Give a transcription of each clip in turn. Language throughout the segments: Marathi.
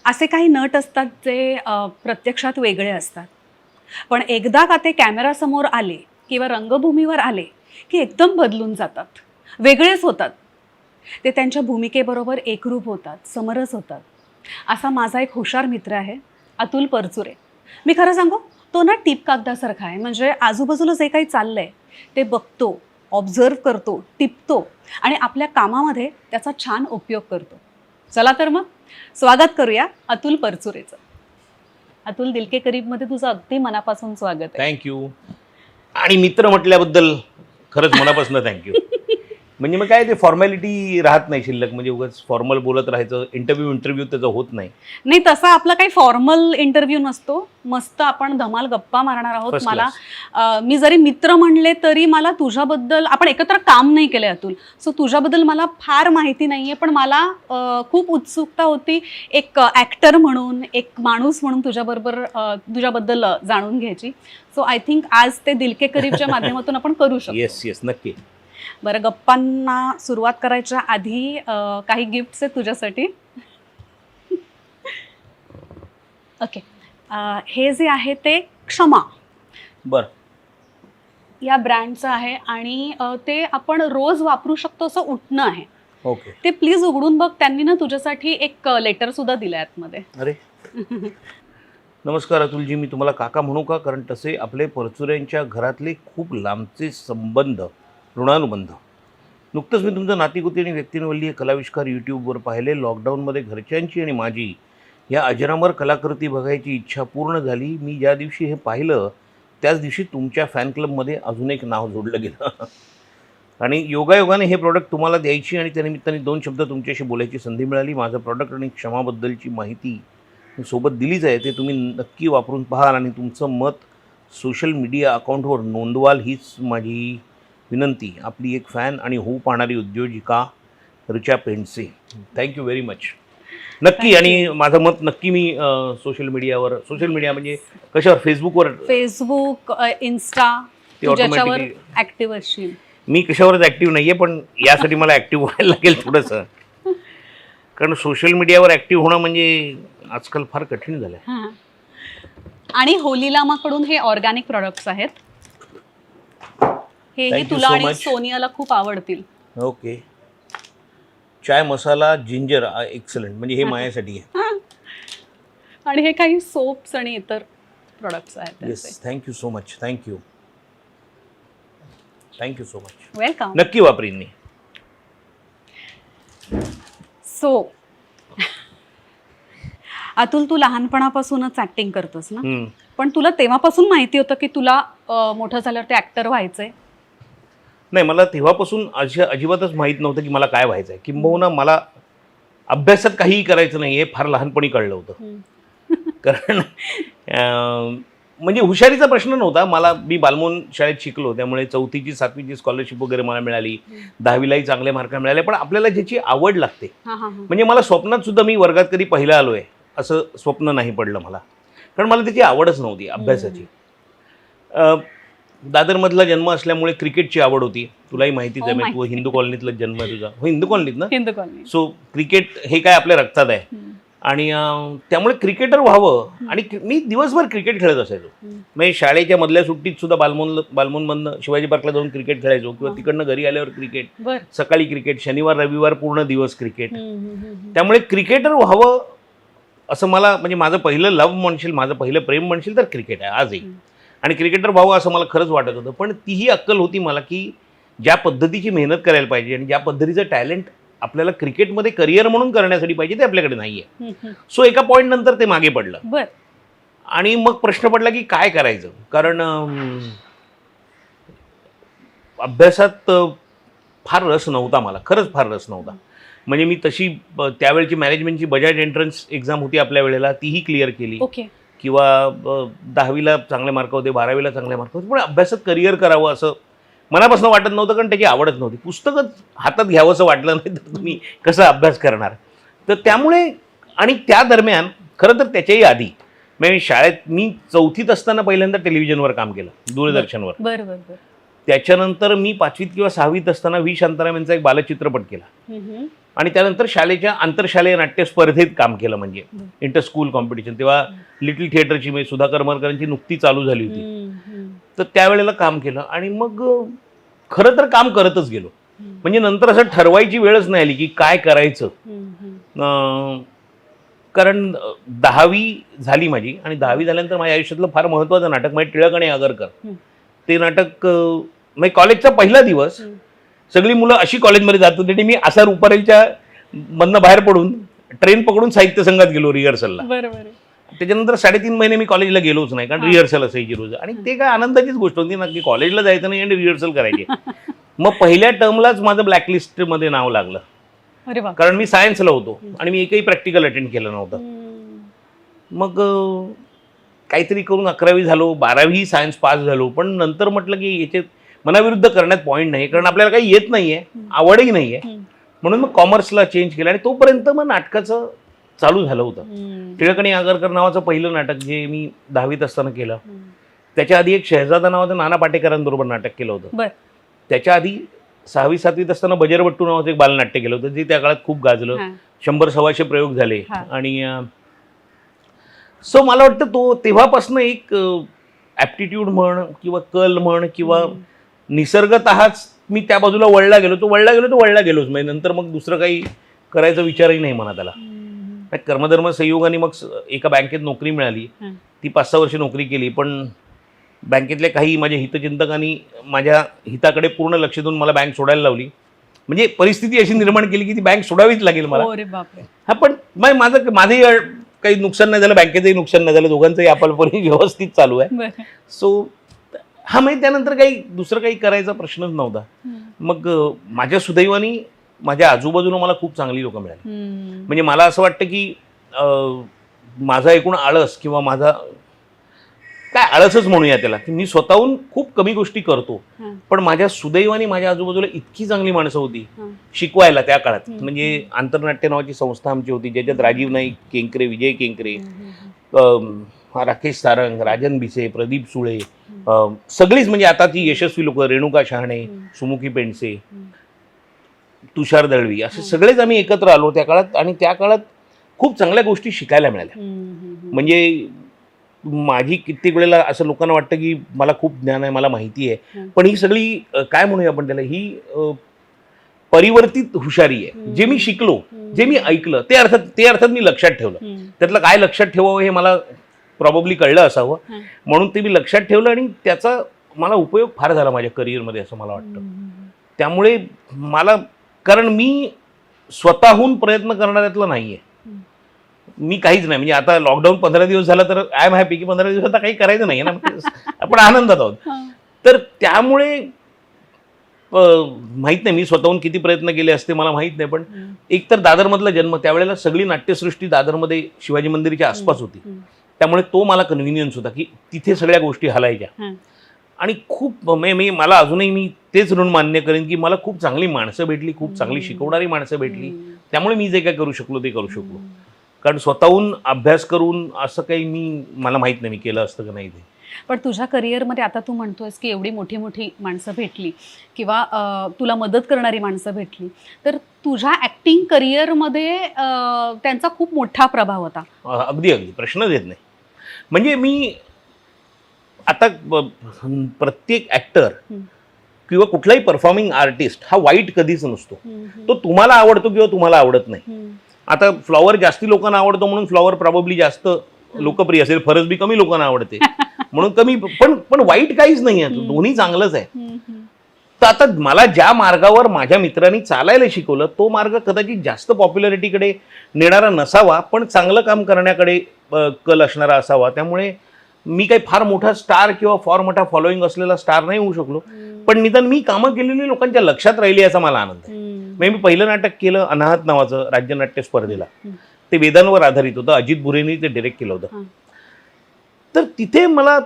असे काही नट असतात जे प्रत्यक्षात वेगळे असतात, पण एकदा का ते कॅमेरासमोर आले किंवा रंगभूमीवर आले की एकदम बदलून जातात, वेगळेच होतात. ते त्यांच्या भूमिकेबरोबर एकरूप होतात, समरस होतात. असा माझा एक हुशार मित्र आहे, अतुल परचुरे. मी खरं सांगू, तो ना टीप कागदासारखा आहे. म्हणजे आजूबाजूला जे काही चाललंय ते बघतो, ऑब्झर्व करतो, टिपतो आणि आपल्या कामामध्ये त्याचा छान उपयोग करतो. चला तर मग स्वागत करूया अतुल परचुरेचं. अतुल, दिल के करीबमध्ये तुझं अगदी मनापासून स्वागत आहे. थँक्यू. आणि मित्र म्हटल्याबद्दल खरंच मनापासून थँक्यू. म्हणजे मग काय ते फॉर्मॅलिटी राहत नाही शिल्लक, म्हणजे उगाच फॉर्मल बोलत राहायचं, इंटरव्ह्यू त्याचं होत नाही. नाही, तसा आपला काही फॉर्मल इंटरव्ह्यू नसतो. मस्त आपण धमाल गप्पा मारणार आहोत. First मला मी जरी मित्र म्हणले तरी मला तुझ्याबद्दल, आपण एकत्र काम नाही केलंय अतुल, सो तुझ्याबद्दल मला फार माहिती नाहीये, पण मला खूप उत्सुकता होती एक ॲक्टर म्हणून, एक माणूस म्हणून तुझ्याबद्दल जाणून घ्यायची. सो आय थिंक आज ते दिल के करीबच्या माध्यमातून आपण करू शकतो. येस नक्की. बरं, गप्पांना सुरुवात करायच्या आधी काही गिफ्ट्स आहेत तुझ्यासाठी. ओके, हे जे आहे ते क्षमा बर या ब्रँडचं आहे आणि ते आपण रोज वापरू शकतो असं उठणं आहे. ओके. ते प्लीज उघडून बघ. त्यांनी ना तुझ्यासाठी एक लेटर सुद्धा दिलं आहे आतमध्ये. अरे नमस्कार अतुलजी, मी तुम्हाला काका म्हणू का? कारण तसे आपले परचुऱ्यांच्या घरातले खूप लांबचे संबंध, ऋणानुबंध. नुकतंच मी तुमचं नातीगुती आणि व्यक्तिनिवल्ली हे कलाविष्कार यूट्यूबवर पाहिले. लॉकडाऊनमध्ये घरच्यांची आणि माझी या अजरामर कलाकृती बघायची इच्छा पूर्ण झाली. मी ज्या दिवशी हे पाहिलं त्याच दिवशी तुमच्या फॅन क्लबमध्ये अजून एक नाव जोडलं गेलं. आणि योगायोगाने हे प्रॉडक्ट तुम्हाला द्यायची आणि त्यानिमित्ताने 2 शब्द तुमच्याशी बोलायची संधी मिळाली. माझं प्रॉडक्ट आणि क्षमाबद्दलची माहिती सोबत दिलीच आहे, ते तुम्ही नक्की वापरून पाहाल आणि तुमचं मत सोशल मीडिया अकाउंटवर नोंदवाल हीच माझी विनंती. आपली एक फॅन आणि होऊ पाहणारी उद्योजिका Rucha Pendse. Thank you very much. नक्की. आणि माझं मत नक्की मी सोशल मीडिया म्हणजे कशावर? फेसबुक, इन्स्टा, तू ज्याच्यावर ॲक्टिव्ह असशील. मी कशावरच ॲक्टिव्ह नाही आहे, पण यासाठी मला ॲक्टिव्ह व्हायला लागेल थोडंसं, कारण सोशल मीडियावर ॲक्टिव्ह होणं म्हणजे आजकाल फार कठीण झालं आहे. हां. आणि होलीलामाकडून हे ऑर्गॅनिक प्रॉडक्ट्स आहेत. हेही Thank you तुला so आणि much. सोनियाला खूप आवडतील. ओके. चाय मसाला जिंजर एक्सलंट, म्हणजे हे माझ्यासाठी आहे. हां. आणि हे काही सोप्स आणि इतर प्रोडक्ट्स आहेत त्याचे. Yes, thank you so much. Thank you so much. Welcome. नक्की वापरीन मी. सो अतुल, तू लहानपणापासूनच ऍक्टिंग करतोस ना, पण तुला तेव्हापासून माहिती होतं की तुला मोठं झाल्यावर ते ऍक्टर व्हायचंय? नाही, मला तेव्हापासून अजिबातच माहीत नव्हतं की मला काय व्हायचं आहे. किंबहुना मला अभ्यासात काहीही करायचं नाही हे फार लहानपणी कळलं होतं. कारण म्हणजे हुशारीचा प्रश्न नव्हता. मी बालमोहन शाळेत शिकलो, त्यामुळे 4थीची 7वीची स्कॉलरशिप वगैरे मला मिळाली. 10वीलाही चांगले मार्क मिळाले. पण आपल्याला ज्याची आवड लागते, म्हणजे मला स्वप्नात सुद्धा मी वर्गात कधी पहिला आलोय असं स्वप्न नाही पडलं मला, कारण मला त्याची आवडच नव्हती अभ्यासाची. दादरमधला जन्म असल्यामुळे क्रिकेटची आवड होती. तुलाही माहितीच आहे, तू हिंदू कॉलनीतला जन्म आहे तुझा. हो, हिंदू कॉलनीत ना? हिंदू कॉलनी. सो क्रिकेट हे काय आपल्या रक्तात आहे. आणि त्यामुळे क्रिकेटर व्हावं. आणि मी दिवसभर क्रिकेट खेळत असायचो. म्हणजे शाळेच्या मधल्या सुट्टीत सुद्धा बालमोहनमधनं शिवाजी पार्कला जाऊन क्रिकेट खेळायचो, किंवा तिकडनं घरी आल्यावर क्रिकेट, सकाळी क्रिकेट, शनिवार रविवार पूर्ण दिवस क्रिकेट. त्यामुळे क्रिकेटर व्हावं असं मला, म्हणजे माझं पहिलं लव्ह म्हणशील, माझं पहिलं प्रेम म्हणशील तर क्रिकेट आहे आजही. आणि क्रिकेटर व्हावं असं मला खरंच वाटत होतं. पण तीही अक्कल होती मला की ज्या पद्धतीची मेहनत करायला पाहिजे आणि ज्या पद्धतीचं टॅलेंट आपल्याला क्रिकेटमध्ये करिअर म्हणून करण्यासाठी पाहिजे ते आपल्याकडे नाही आहे. सो एका पॉईंट नंतर ते मागे पडलं. आणि मग प्रश्न पडला की काय करायचं, कारण अभ्यासात फार रस नव्हता मला, खरंच फार रस नव्हता. म्हणजे मी तशी त्यावेळची मॅनेजमेंटची बजाज एंट्रन्स एक्झाम होती आपल्या वेळेला, तीही क्लिअर केली. किंवा 10वीला चांगले मार्क होते, 12वीला चांगले मार्क होते, पण अभ्यासात करिअर करावं असं मनापासून वाटत नव्हतं, कारण त्याची आवडच नव्हती. पुस्तकच हातात घ्यावं असं वाटलं नाही तर तुम्ही कसं अभ्यास करणार. तर त्यामुळे, आणि त्या दरम्यान खरं तर त्याच्याही आधी म्हणजे शाळेत मी 4थीत असताना पहिल्यांदा टेलिव्हिजनवर काम केलं, दूरदर्शनवर. त्याच्यानंतर मी 5वीत किंवा 6वीत असताना व्ही शांताराम यांचा एक बालचित्रपट केला आणि त्यानंतर शाळेच्या आंतरशालेय नाट्य स्पर्धेत काम केलं, म्हणजे इंटर स्कूल कॉम्पिटिशन. तेव्हा लिटिल थिएटरची म्हणजे सुधाकर मरकरांची नुकती चालू झाली होती, तर त्यावेळेला काम केलं आणि मग खरं तर काम करतच गेलो. म्हणजे नंतर असं ठरवायची वेळच नाही आली की काय करायचं. कारण 10वी झाली माझी आणि 10वी झाल्यानंतर माझ्या आयुष्यातलं फार महत्त्वाचं नाटक म्हणजे टिळक आणि आगरकर. ते नाटक म्हणजे कॉलेजचा पहिला दिवस, सगळी मुलं अशी कॉलेजमध्ये जात होती आणि मी असा रुपारेलच्या मधनं बाहेर पडून ट्रेन पकडून साहित्य संघात गेलो रिहर्सलला. त्याच्यानंतर 3.5 महिने मी कॉलेजला गेलोच नाही, कारण रिहर्सल असायची रोज. आणि ते काय आनंदाचीच गोष्ट होती ना की कॉलेजला जायचं नाही आणि रिहर्सल करायची. मग पहिल्या टर्मलाच माझं ब्लॅकलिस्टमध्ये नाव लागलं, कारण मी सायन्सला होतो आणि मी एकही प्रॅक्टिकल अटेंड केलं नव्हतं. मग काहीतरी करून 11वी झालो, 12वी सायन्स पास झालो. पण नंतर म्हटलं की याचे मनाविरुद्ध करण्यात पॉईंट नाही, कारण आपल्याला काही येत नाहीये, आवडही नाहीये. म्हणून मग कॉमर्सला चेंज केलं आणि तोपर्यंत मग नाटकाचं चालू झालं होतं. टिळक आणि आगरकर नावाचं पहिलं नाटक जे मी 10वीत असताना केलं. त्याच्या आधी एक शहजादा नावाचं नाना पाटेकरांबरोबर नाटक केलं होतं. त्याच्या आधी 6वी 7वीत असताना बजरबट्टू नावाचं एक बालनाट्य केलं होतं, जे त्या काळात खूप गाजलं. 100-125 प्रयोग झाले. आणि सो मला वाटतं तो तेव्हापासून एक ॲप्टिट्यूड म्हण किंवा कल म्हण किंवा निसर्गतःच मी त्या बाजूला वळला गेलो तो वळला गेलोच. म्हणजे नंतर मग दुसरं काही करायचा विचारही नाही मनात आला. कर्मधर्म संयोगाने मग एका बँकेत नोकरी मिळाली. ती 5-6 वर्ष नोकरी केली, पण बँकेतल्या काही माझ्या हितचिंतकांनी माझ्या हिताकडे पूर्ण लक्ष देऊन मला बँक सोडायला लावली. म्हणजे परिस्थिती अशी निर्माण केली की ती बँक सोडावीच लागेल मला. हा, पण माझंही काही नुकसान नाही झालं, बँकेचंही नुकसान नाही झालं, दोघांचंही आपल्यापर्यंत व्यवस्थित चालू आहे. सो हा, माहिती त्यानंतर काही दुसरं काही करायचा प्रश्नच नव्हता. मग माझ्या सुदैवाने माझ्या आजूबाजूला मला खूप चांगली लोकं मिळाली. म्हणजे मला असं वाटतं की माझा एकूण आळस किंवा माझा काय आळसच म्हणूया त्याला, की मी स्वतःहून खूप कमी गोष्टी करतो, पण माझ्या सुदैवाने माझ्या आजूबाजूला इतकी चांगली माणसं होती शिकवायला त्या काळात. म्हणजे आंतरनाट्य नावाची संस्था आमची होती, ज्याच्यात राजीव नाईक केंकरे, विजय केंकरे, राकेश सारंग, राजन भिसे, प्रदीप सुळे, सगळीच म्हणजे आता ती यशस्वी लोक, रेणुका शहाणे, सुमुखी पेंडसे, तुषार दळवी, असे सगळेच आम्ही एकत्र आलो त्या काळात. आणि त्या काळात खूप चांगल्या गोष्टी शिकायला मिळाल्या. म्हणजे माझी कित्येक वेळेला असं लोकांना वाटतं की मला खूप ज्ञान आहे, मला माहिती आहे, पण ही सगळी काय म्हणूया आपण त्याला, ही परिवर्तित हुशारी आहे. जे मी शिकलो, जे मी ऐकलं, ते अर्थात मी लक्षात ठेवलं. त्यातलं काय लक्षात ठेवावं हे मला प्रॉबब्ली कळलं असावं, म्हणून ते मी लक्षात ठेवलं आणि त्याचा मला उपयोग फार झाला माझ्या करिअरमध्ये असं मला वाटतं. त्यामुळे मला, कारण मी स्वतःहून प्रयत्न करणाऱ्यातलं नाही आहे, मी काहीच नाही. म्हणजे आता लॉकडाऊन 15 दिवस झाला तर आय एम हॅपी की 15 दिवस आता काही करायचं नाही ना, आपण आनंदात आहोत. तर त्यामुळे माहीत नाही मी स्वतःहून किती प्रयत्न केले असते मला माहीत नाही, पण एकतर दादरमधला जन्म, त्यावेळेला सगळी नाट्यसृष्टी दादरमध्ये शिवाजी मंदिराच्या आसपास होती, त्यामुळे तो मला कन्व्हिनियन्स होता की तिथे सगळ्या गोष्टी हलायच्या. आणि खूप मला अजूनही मी तेच ऋण मान्य करेन की मला खूप चांगली माणसं भेटली, खूप चांगली शिकवणारी माणसं भेटली, त्यामुळे मी जे काय करू शकलो ते करू शकलो. कारण स्वतःहून अभ्यास करून असं काही मला माहीत नाही मी केलं असतं का नाही ते. पण तुझ्या करिअरमध्ये आता तू म्हणतोयस की एवढी मोठी मोठी माणसं भेटली किंवा तुला मदत करणारी माणसं भेटली, तर तुझ्या ॲक्टिंग करिअरमध्ये त्यांचा खूप मोठा प्रभाव होता. अगदी प्रश्नच येत नाही. म्हणजे मी आता प्रत्येक ॲक्टर किंवा कुठलाही परफॉर्मिंग आर्टिस्ट हा वाईट कधीच नसतो. तो तुम्हाला आवडतो किंवा तुम्हाला आवडत नाही. आता फ्लॉवर जास्ती लोकांना आवडतो म्हणून फ्लॉवर प्रॉबब्ली जास्त लोकप्रिय असेल, फरसबी कमी लोकांना आवडते म्हणून कमी, पण वाईट काहीच नाही आहे, दोन्ही चांगलंच आहे. तर आता मला ज्या मार्गावर माझ्या मित्रांनी चालायला शिकवलं तो मार्ग कदाचित जास्त पॉप्युलॅरिटीकडे नेणारा नसावा, पण चांगलं काम करण्याकडे कल असणारा असावा. त्यामुळे मी काही फार मोठा स्टार किंवा फार मोठा फॉलोईंग असलेला स्टार नाही होऊ शकलो, पण निदान मी कामं केलेली लोकांच्या लक्षात राहिली याचा मला आनंद आहे. मी पहिलं नाटक केलं अनाहत नावाचं राज्यनाट्य स्पर्धेला, ते वेदांवर आधारित होतं, अजित बुरेंनी ते डिरेक्ट केलं होतं. तर तिथे मला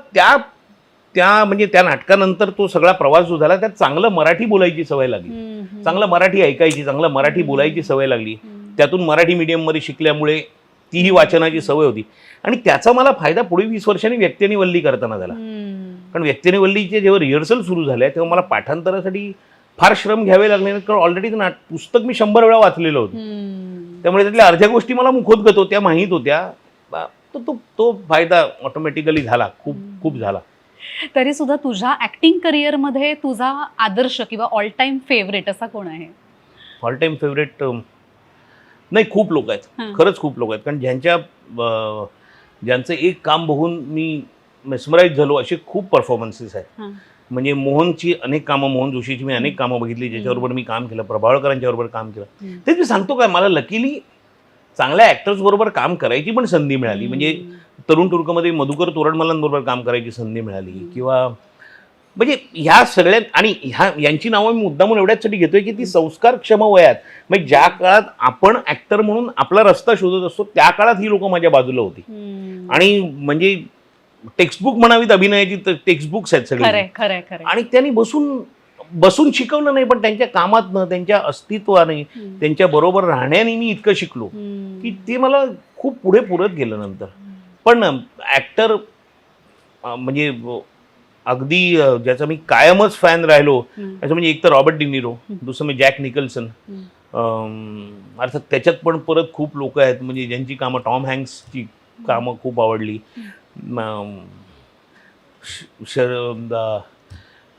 म्हणजे त्या नाटकानंतर तो सगळा प्रवास जो झाला त्यात चांगलं मराठी बोलायची सवय लागली, चांगलं मराठी ऐकायची, चांगलं मराठी बोलायची सवय लागली. त्यातून मराठी मीडियममध्ये शिकल्यामुळे तीही वाचनाची सवय होती आणि त्याचा मला फायदा पुढे 20 वर्षांनी व्यक्ती आणि वल्ली करताना झाला. कारण व्यक्तिनिवल्लीचे जेव्हा रिहर्सल सुरू झाल्या तेव्हा मला पाठांतरासाठी फार श्रम घ्यावे लागले नाहीत, कारण ऑलरेडी पुस्तक मी 100 वेळा वाचलेलं होतं. त्यामुळे त्यातल्या अर्ध्या गोष्टी मला मुखोद्गत होत्या, माहीत होत्या. तो फायदा ऑटोमॅटिकली झाला, खूप खूप झाला. तरी सुद्धा तुझ्या ऍक्टिंग करिअरमध्ये तुझा आदर्श किंवा ऑल टाइम फेवरेट असा कोण आहे? ऑल टाइम फेवरेट नाही, खूप लोक आहेत, खरंच खूप लोक आहेत. कारण ज्यांचं एक काम बघून मी मेस्मराईज झालो असे खूप परफॉर्मन्सेस आहेत. म्हणजे मोहनची अनेक कामं, मोहन जोशीची मी अनेक कामं बघितली ज्याच्याबरोबर मी काम केलं, प्रभावळकरांच्या बरोबर काम केलं. तेच मी सांगतो काय, मला लकीली चांगल्या ॲक्टर्स बरोबर काम करायची पण संधी मिळाली. म्हणजे तरुण तुर्कमध्ये मधुकर तोरडमलांबरोबर काम करायची संधी मिळाली, किंवा म्हणजे ह्या सगळ्यात. आणि यांची नावं मी मुद्दामून एवढ्याचसाठी घेतोय की ती संस्कारक्षम वयात, म्हणजे ज्या काळात आपण ॲक्टर म्हणून आपला रस्ता शोधत असतो त्या काळात ही लोक माझ्या बाजूला होती. आणि म्हणजे टेक्स्टबुक म्हणावीत अभिनयाची, तर टेक्स्टबुक्स आहेत सगळे. आणि त्यांनी बसून शिकवलं नाही, पण त्यांच्या कामातनं, त्यांच्या अस्तित्वाने, त्यांच्या बरोबर राहण्याने मी इतकं शिकलो की ते मला खूप पुढे पुरत गेलं नंतर. पण ॲक्टर म्हणजे अगदी ज्याचा मी कायमच फॅन राहिलो असं म्हणजे एक तर रॉबर्ट डिनिरो, दुसरं म्हणजे जॅक निकल्सन. अर्थात त्याच्यात पण परत खूप लोक आहेत म्हणजे ज्यांची कामं, टॉम हँक्सची कामं खूप आवडली.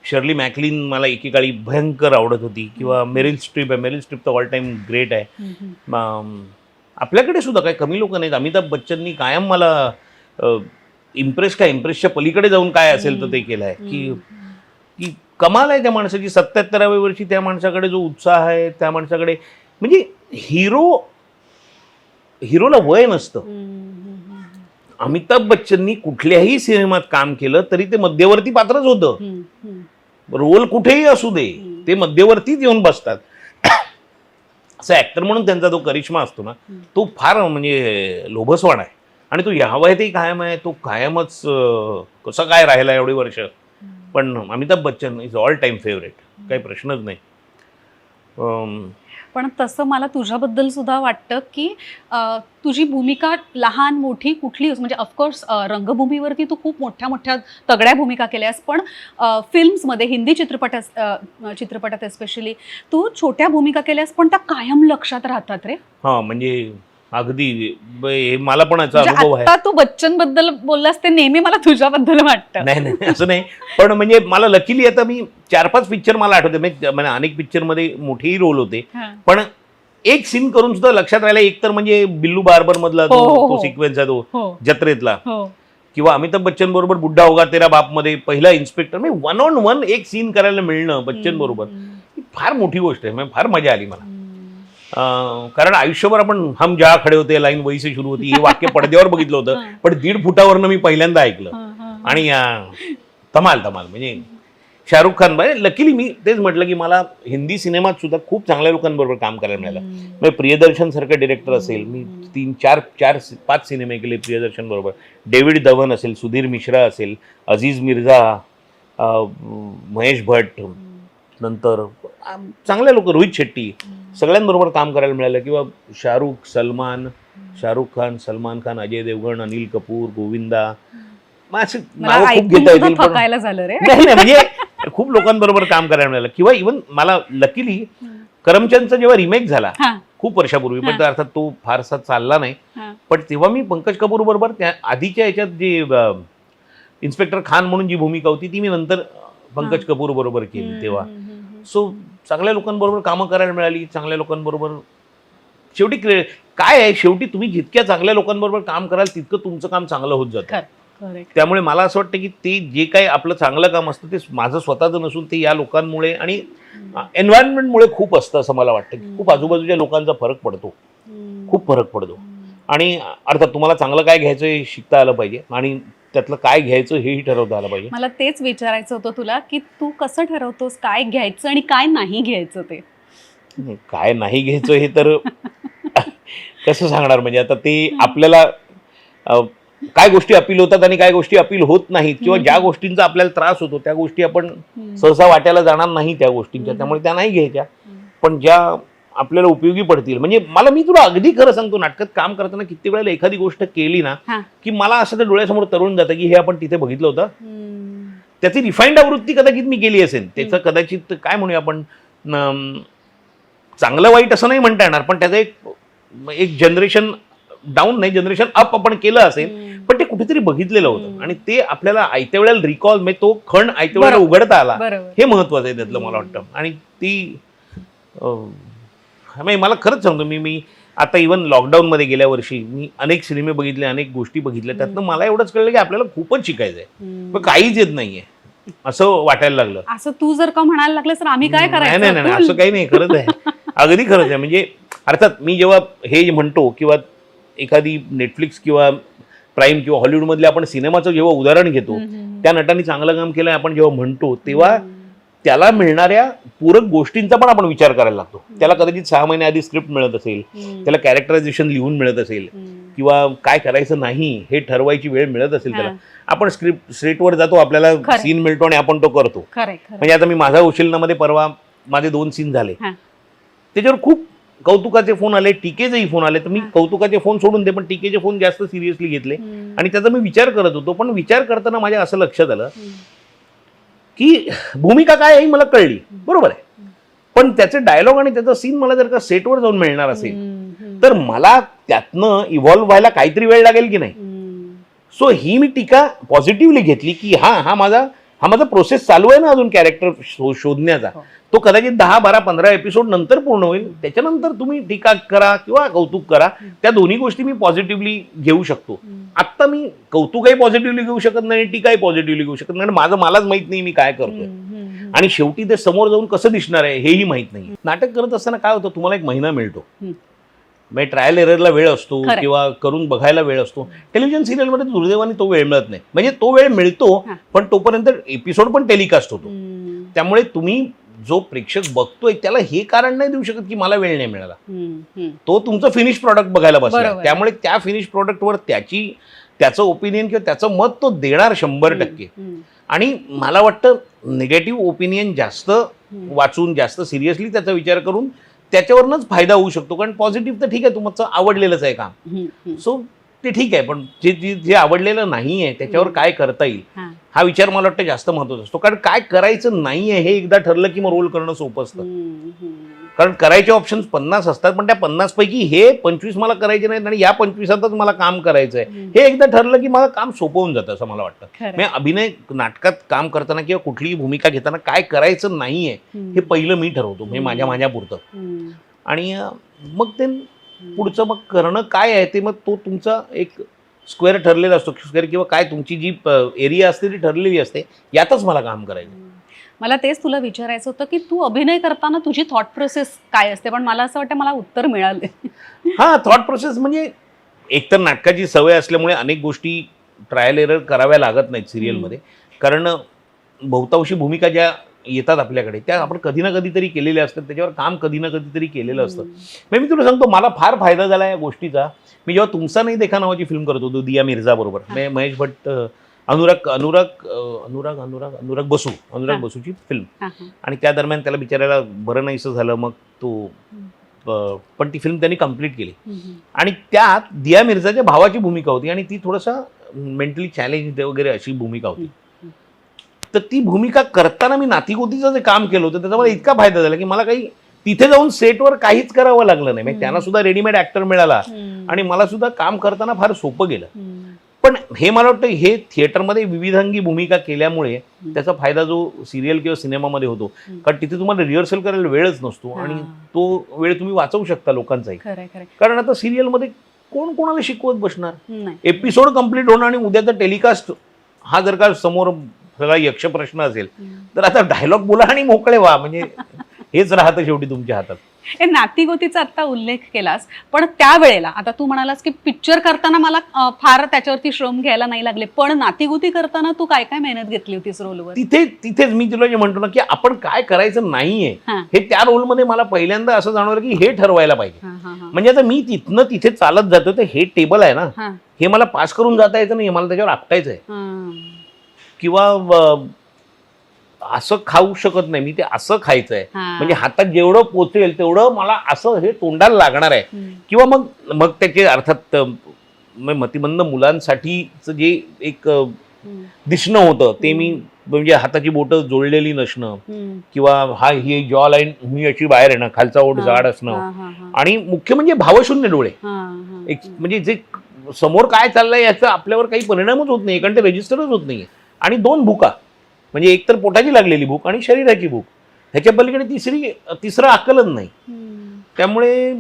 शर्ली मॅकलिन मला एकेकाळी भयंकर आवडत होती, किंवा मेरिल स्ट्रीप आहे. मेरिल स्ट्रीप तर ऑल टाइम ग्रेट आहे. आपल्याकडे सुद्धा काही कमी लोक नाहीत. अमिताभ बच्चननी कायम मला इम्प्रेसच्या पलीकडे जाऊन काय असेल तर ते केलं आहे, की कमाल आहे त्या माणसाची. 77व्या वर्षी त्या माणसाकडे जो उत्साह आहे, त्या माणसाकडे म्हणजे हिरोला वय नसतं. अमिताभ बच्चननी कुठल्याही सिनेमात काम केलं तरी ते मध्यवर्ती पात्रच होतं. रोल कुठेही असू दे, ते मध्यवर्तीच येऊन बसतात. असं ऍक्टर म्हणून त्यांचा जो करिश्मा असतो ना, तो फार म्हणजे लोभसवाण आहे. आणि तो या वयातही कायम आहे, तो कायमच कसं काय राहिला एवढी वर्ष. पण Amitabh Bachchan is all time favourite, काही प्रश्नच नाही. पण तसं मला तुझ्याबद्दल सुद्धा वाटतं की तुझी भूमिका लहान मोठी कुठली, म्हणजे ऑफकोर्स रंगभूमीवरती तू खूप मोठ्या मोठ्या तगड्या भूमिका केल्यास, पण फिल्म्समध्ये, हिंदी चित्रपटात एस्पेशली तू छोट्या भूमिका केल्यास पण त्या कायम लक्षात राहतात रे. हां, म्हणजे अगदी मला पण याचा अनुभव आहे. आता तू बच्चन बद्दल बोललास ते नेहमी मला तुझ्याबद्दल वाटतं. नाही असं नाही, पण म्हणजे मला लकीली आता मी 4-5 पिक्चर मला आठवते, म्हणजे अनेक पिक्चरमध्ये मोठेही रोल होते, पण एक सीन करून सुद्धा लक्षात राहिला. एक तर म्हणजे बिल्लू बार्बर मधला तो सिक्वेन्स आहे तो जत्रेतला, किंवा अमिताभ बच्चन बरोबर बुड्ढा होगा तेरा बाप मध्ये पहिला इन्स्पेक्टर, म्हणजे 1-on-1 एक सीन करायला मिळणं बच्चन बरोबर फार मोठी गोष्ट आहे. म्हणजे फार मजा आली मला. कारण आयुष्यभर आपण हम जहा खडे होते लाईन वही से सुरू होती हे वाक्य पडद्यावर बघितलं होतं, पण 1.5 फुटावरनं मी पहिल्यांदा ऐकलं. आणि धमाल म्हणजे शाहरुख खान, लकीली मी तेच म्हटलं की मला हिंदी सिनेमात सुद्धा खूप चांगल्या लोकांबरोबर काम करायला मिळालं. म्हणजे प्रियदर्शन सारखं डिरेक्टर असेल, मी 3-4-5 सिनेमे केले प्रियदर्शन बरोबर. डेव्हिड धवन असेल, सुधीर मिश्रा असेल, अजीज मिर्झा, महेश भट्ट, नंतर चांगले लोक, रोहित शेट्टी, सगळ्यांबरोबर काम करायला मिळालं. किंवा शाहरुख खान, सलमान खान, अजय देवगण, अनिल कपूर, गोविंदा, असे नाव खूप घेता येतील पण नाही, म्हणजे खूप लोकांबरोबर काम करायला मिळालं. किंवा इव्हन मला लकीली करमचंदचा जेव्हा रिमेक झाला खूप वर्षापूर्वी, पण अर्थात तो फारसा चालला नाही, पण तेव्हा मी पंकज कपूर बरोबर त्या आधीच्या याच्यात जे इन्स्पेक्टर खान म्हणून जी भूमिका होती ती मी नंतर पंकज कपूर बरोबर केली तेव्हा. सो चांगल्या लोकांबरोबर कामं करायला मिळाली, चांगल्या लोकांबरोबर. शेवटी काय आहे, शेवटी तुम्ही जितक्या चांगल्या लोकांबरोबर काम कराल तितकं तुमचं काम चांगलं होत जातं. त्यामुळे मला असं वाटतं की ते जे काही आपलं चांगलं काम असतं ते माझं स्वतःचं नसून ते या लोकांमुळे आणि एन्व्हायरमेंटमुळे खूप असतं असं मला वाटतं. की खूप आजूबाजूच्या लोकांचा फरक पडतो, खूप फरक पडतो. आणि अर्थात तुम्हाला चांगलं काय घ्यायचं हे शिकता आलं पाहिजे आणि त्यातलं काय घ्यायचं हेही ठरवता आलं पाहिजे. मला तेच विचारायचं होतं तुला की तू कसं ठरवतोस काय घ्यायचं आणि काय नाही घ्यायचं. ते काय नाही घ्यायचं हे तर कसं सांगणार, म्हणजे आता ते आपल्याला काय गोष्टी अपील होतात आणि काय गोष्टी अपील होत नाहीत, किंवा ज्या गोष्टींचा आपल्याला त्रास होतो त्या गोष्टी आपण सहसा वाट्याला जाणार नाही त्या गोष्टींच्या, त्यामुळे त्या नाही घ्यायच्या. पण ज्या आपल्याला उपयोगी पडतील, म्हणजे मी तुला अगदी खरं सांगतो, नाटकात काम करताना किती वेळेला एखादी गोष्ट केली ना की मला असं तर डोळ्यासमोर तरुण जातं की हे आपण तिथे बघितलं होतं, त्याची रिफाईंड आवृत्ती कदाचित मी केली असेल. त्याचं कदाचित काय म्हणूया आपण, चांगलं वाईट असं नाही म्हणता येणार, पण त्याचं एक जनरेशन डाऊन नाही, जनरेशन अप आपण केलं असेल, पण ते कुठेतरी बघितलेलं होतं आणि ते आपल्याला आयत्या वेळेला रिकॉल, म्हणजे तो खण आयत्या वेळेला उघडता आला, हे महत्वाचं आहे त्यातलं मला वाटतं. आणि ती मला खरंच सांगतो, मी आता इव्हन लॉकडाऊनमध्ये गेल्या वर्षी मी अनेक सिनेमे बघितले, अनेक गोष्टी बघितल्या, त्यातनं मला एवढंच कळलं की आपल्याला खूपच शिकायचं आहे, पण काहीच येत नाहीये असं वाटायला लागलं. असं तू जर का म्हणायला लागलेस तर आम्ही काय करायचं? नाही, असं काही नाही, खरंच आहे, अगदी खरंच आहे. म्हणजे अर्थात मी जेव्हा हे म्हणतो किंवा एखादी नेटफ्लिक्स किंवा प्राईम किंवा हॉलिवूडमधल्या आपण सिनेमाचं जेव्हा उदाहरण घेतो, त्या नटांनी चांगलं काम केलं आपण जेव्हा म्हणतो, तेव्हा त्याला मिळणाऱ्या पूरक गोष्टींचा पण आपण विचार करायला लागतो. त्याला कदाचित 6 महिने आधी स्क्रिप्ट मिळत असेल, त्याला कॅरेक्टरायझेशन लिहून मिळत असेल, किंवा काय करायचं नाही हे ठरवायची वेळ मिळत असेल त्याला. आपण स्क्रिप्टवर जातो, आपल्याला सीन मिळतो आणि आपण तो करतो. म्हणजे आता मी माझा उशिलनामध्ये परवा माझे 2 सीन झाले, त्याच्यावर खूप कौतुकाचे फोन आले, टीकेचेही फोन आले, तर मी कौतुकाचे फोन सोडून दे, पण टीकेचे फोन जास्त सिरियसली घेतले आणि त्याचा मी विचार करत होतो. पण विचार करताना माझ्या असं लक्षात आलं की भूमिका काय आहे ही मला कळली, बरोबर आहे, पण त्याचे डायलॉग आणि त्याचा सीन मला जर का सेटवर जाऊन मिळणार असेल तर मला त्यातनं इव्हॉल्व्ह व्हायला काहीतरी वेळ लागेल की नाही. सो ही मी टीका पॉझिटिव्हली घेतली की हा माझा प्रोसेस चालू आहे ना अजून कॅरेक्टर शोधण्याचा, तो कदाचित 10, 12, 15 एपिसोड नंतर पूर्ण होईल. त्याच्यानंतर तुम्ही टीका करा किंवा कौतुक करा, त्या दोन्ही गोष्टी मी पॉझिटिव्हली घेऊ शकतो. आत्ता मी कौतुकही पॉझिटिव्हली घेऊ शकत नाही, टीकाही पॉझिटिव्हली घेऊ शकत नाही, मलाच माहित नाही मी काय करतोय, आणि शेवटी ते समोर जाऊन कसं दिसणार आहे हेही माहित नाही. नाटक करत असताना काय होतं, तुम्हाला 1 महिना मिळतो, म्हणजे ट्रायल एररला वेळ असतो किंवा करून बघायला वेळ असतो. टेलिव्हिजन सिरियलमध्ये दुर्दैवाने तो वेळ मिळत नाही. म्हणजे तो वेळ मिळतो, पण तोपर्यंत एपिसोड पण टेलिकास्ट होतो. त्यामुळे तुम्ही जो प्रेक्षक बघतोय त्याला हे कारण नाही देऊ शकत की मला वेळ नाही मिळाला. तो तुमचं फिनिश प्रॉडक्ट बघायला बसला, त्यामुळे त्या फिनिश प्रॉडक्टवर त्याचं ओपिनियन किंवा त्याचं मत तो देणार 100%. आणि मला वाटतं निगेटिव्ह ओपिनियन जास्त वाचून, जास्त सिरियसली त्याचा विचार करून त्याच्यावरनच फायदा होऊ शकतो. कारण पॉझिटिव्ह तर ठीक आहे, तुमचं आवडलेलंच आहे काम, सो ते ठीक आहे, पण जे आवडलेलं नाही आहे त्याच्यावर काय करता येईल हा विचार मला वाटतं जास्त महत्त्वाचा असतो. कारण काय करायचं नाहीये हे एकदा ठरलं की मग रोल करणं सोपं असतं. कारण करायचे ऑप्शन्स 50 असतात, पण त्या 50 पैकी हे 25 मला करायचे नाहीत आणि या 25तच मला काम करायचं आहे, हे एकदा ठरलं की मला काम सोपं होऊन जातं असं मला वाटतं. म्हणजे अभिनय नाटकात काम करताना किंवा कुठलीही भूमिका घेताना काय करायचं नाहीये हे पहिलं मी ठरवतो, म्हणजे माझ्यापुरतं. आणि मग ते पुढचं मग करणं काय आहे ते मग तो तुमचा एक स्क्वेअर ठरलेला असतो, स्क्वेअर किंवा काय तुमची जी एरिया असते ती ठरलेली असते, यातच मला काम करायचं. मला तेच तुला विचारायचं होतं की तू अभिनय करताना तुझी थॉट प्रोसेस काय असते, पण मला असं वाटतं मला उत्तर मिळाले. थॉट प्रोसेस म्हणजे एकतर नाटकाची सवय असल्यामुळे अनेक गोष्टी ट्रायल एरर कराव्या लागत नाहीत सिरियलमध्ये. कारण बहुतांशी भूमिका ज्या येतात आपल्याकडे त्या आपण कधी ना कधीतरी केलेल्या असतात, त्याच्यावर काम कधी ना कधीतरी केलेलं असतं. मी तुला सांगतो, मला फार फायदा झाला या गोष्टीचा. मी जेव्हा तुमचा नाही देखा नावाची फिल्म करत होतो दिया मिर्झा बरोबर, महेश भट्ट, अनुराग बसूची फिल्म, आणि त्या दरम्यान त्याला बिचारायला बरं नाहीसं झालं, मग तो पण ती फिल्म त्यांनी कम्प्लीट केली. आणि त्यात दिया मिर्झाच्या भावाची भूमिका होती आणि ती थोडंसं मेंटली चॅलेंज वगैरे अशी भूमिका होती. तर ती भूमिका करताना मी नातीगोतीचं जे काम केलं होतं त्याचा मला इतका फायदा झाला की मला काही तिथे जाऊन सेटवर काहीच करावं लागलं नाही. म्हणजे त्यांना सुद्धा रेडीमेड ऍक्टर मिळाला आणि मला सुद्धा काम करताना फार सोपं गेलं. पण हे मला वाटतं हे थिएटरमध्ये विविधांगी भूमिका केल्यामुळे त्याचा फायदा जो सिरियल किंवा सिनेमामध्ये होतो, कारण तिथे तुम्हाला रिहर्सल करायला वेळच नसतो आणि तो वेळ तुम्ही वाचवू शकता लोकांचाही. कारण आता सिरियलमध्ये कोण कोणाला शिकवत बसणार, एपिसोड कम्प्लीट होणं आणि उद्याचा टेलिकास्ट हा जर का समोर सगळा यक्ष प्रश्न असेल तर आता डायलॉग बोला आणि मोकळे व्हा, म्हणजे हेच राहतं शेवटी तुमच्या हातात. हे नातीगोतीचा आता उल्लेख केलास, पण त्यावेळेला आता तू म्हणालास की पिक्चर करताना मला फार त्याच्यावरती श्रम घ्यायला नाही लागले, पण नातीगोती करताना तू काय काय मेहनत घेतली होतीस रोलवर? तिथेच मी तुला जे म्हणतो ना की आपण काय करायचं नाहीये हे त्या रोलमध्ये मला पहिल्यांदा असं जाणवलं की हे ठरवायला पाहिजे. म्हणजे आता मी तिथनं तिथे चालत जातो तर हे टेबल आहे ना, हे मला पास करून जाता येतं नाही, मला त्याच्यावर आपटायचं आहे किंवा असं खाऊ शकत नाही मी, ते असं खायचं आहे. म्हणजे हातात जेवढं पोचेल तेवढं मला असं हे तोंडाला लागणार आहे. किंवा मग त्याचे अर्थात मतिमंद मुलांसाठीचं जे एक दिसणं होतं ते मी म्हणजे हाताची बोटं जोडलेली नसणं किंवा ही जॉ लाईन ही अशी बाहेर येणं, खालचा ओठ जाड असणं आणि मुख्य म्हणजे भावशून्य डोळे. म्हणजे जे समोर काय चाललंय याचा आपल्यावर काही परिणामच होत नाही, कारण ते रेजिस्टरच होत नाहीये. आणि 2 भुका, म्हणजे एक तर पोटाची लागलेली भूक आणि शरीराची भूक, ह्याच्या पलीकडे तिसरं आकलन नाही. त्यामुळे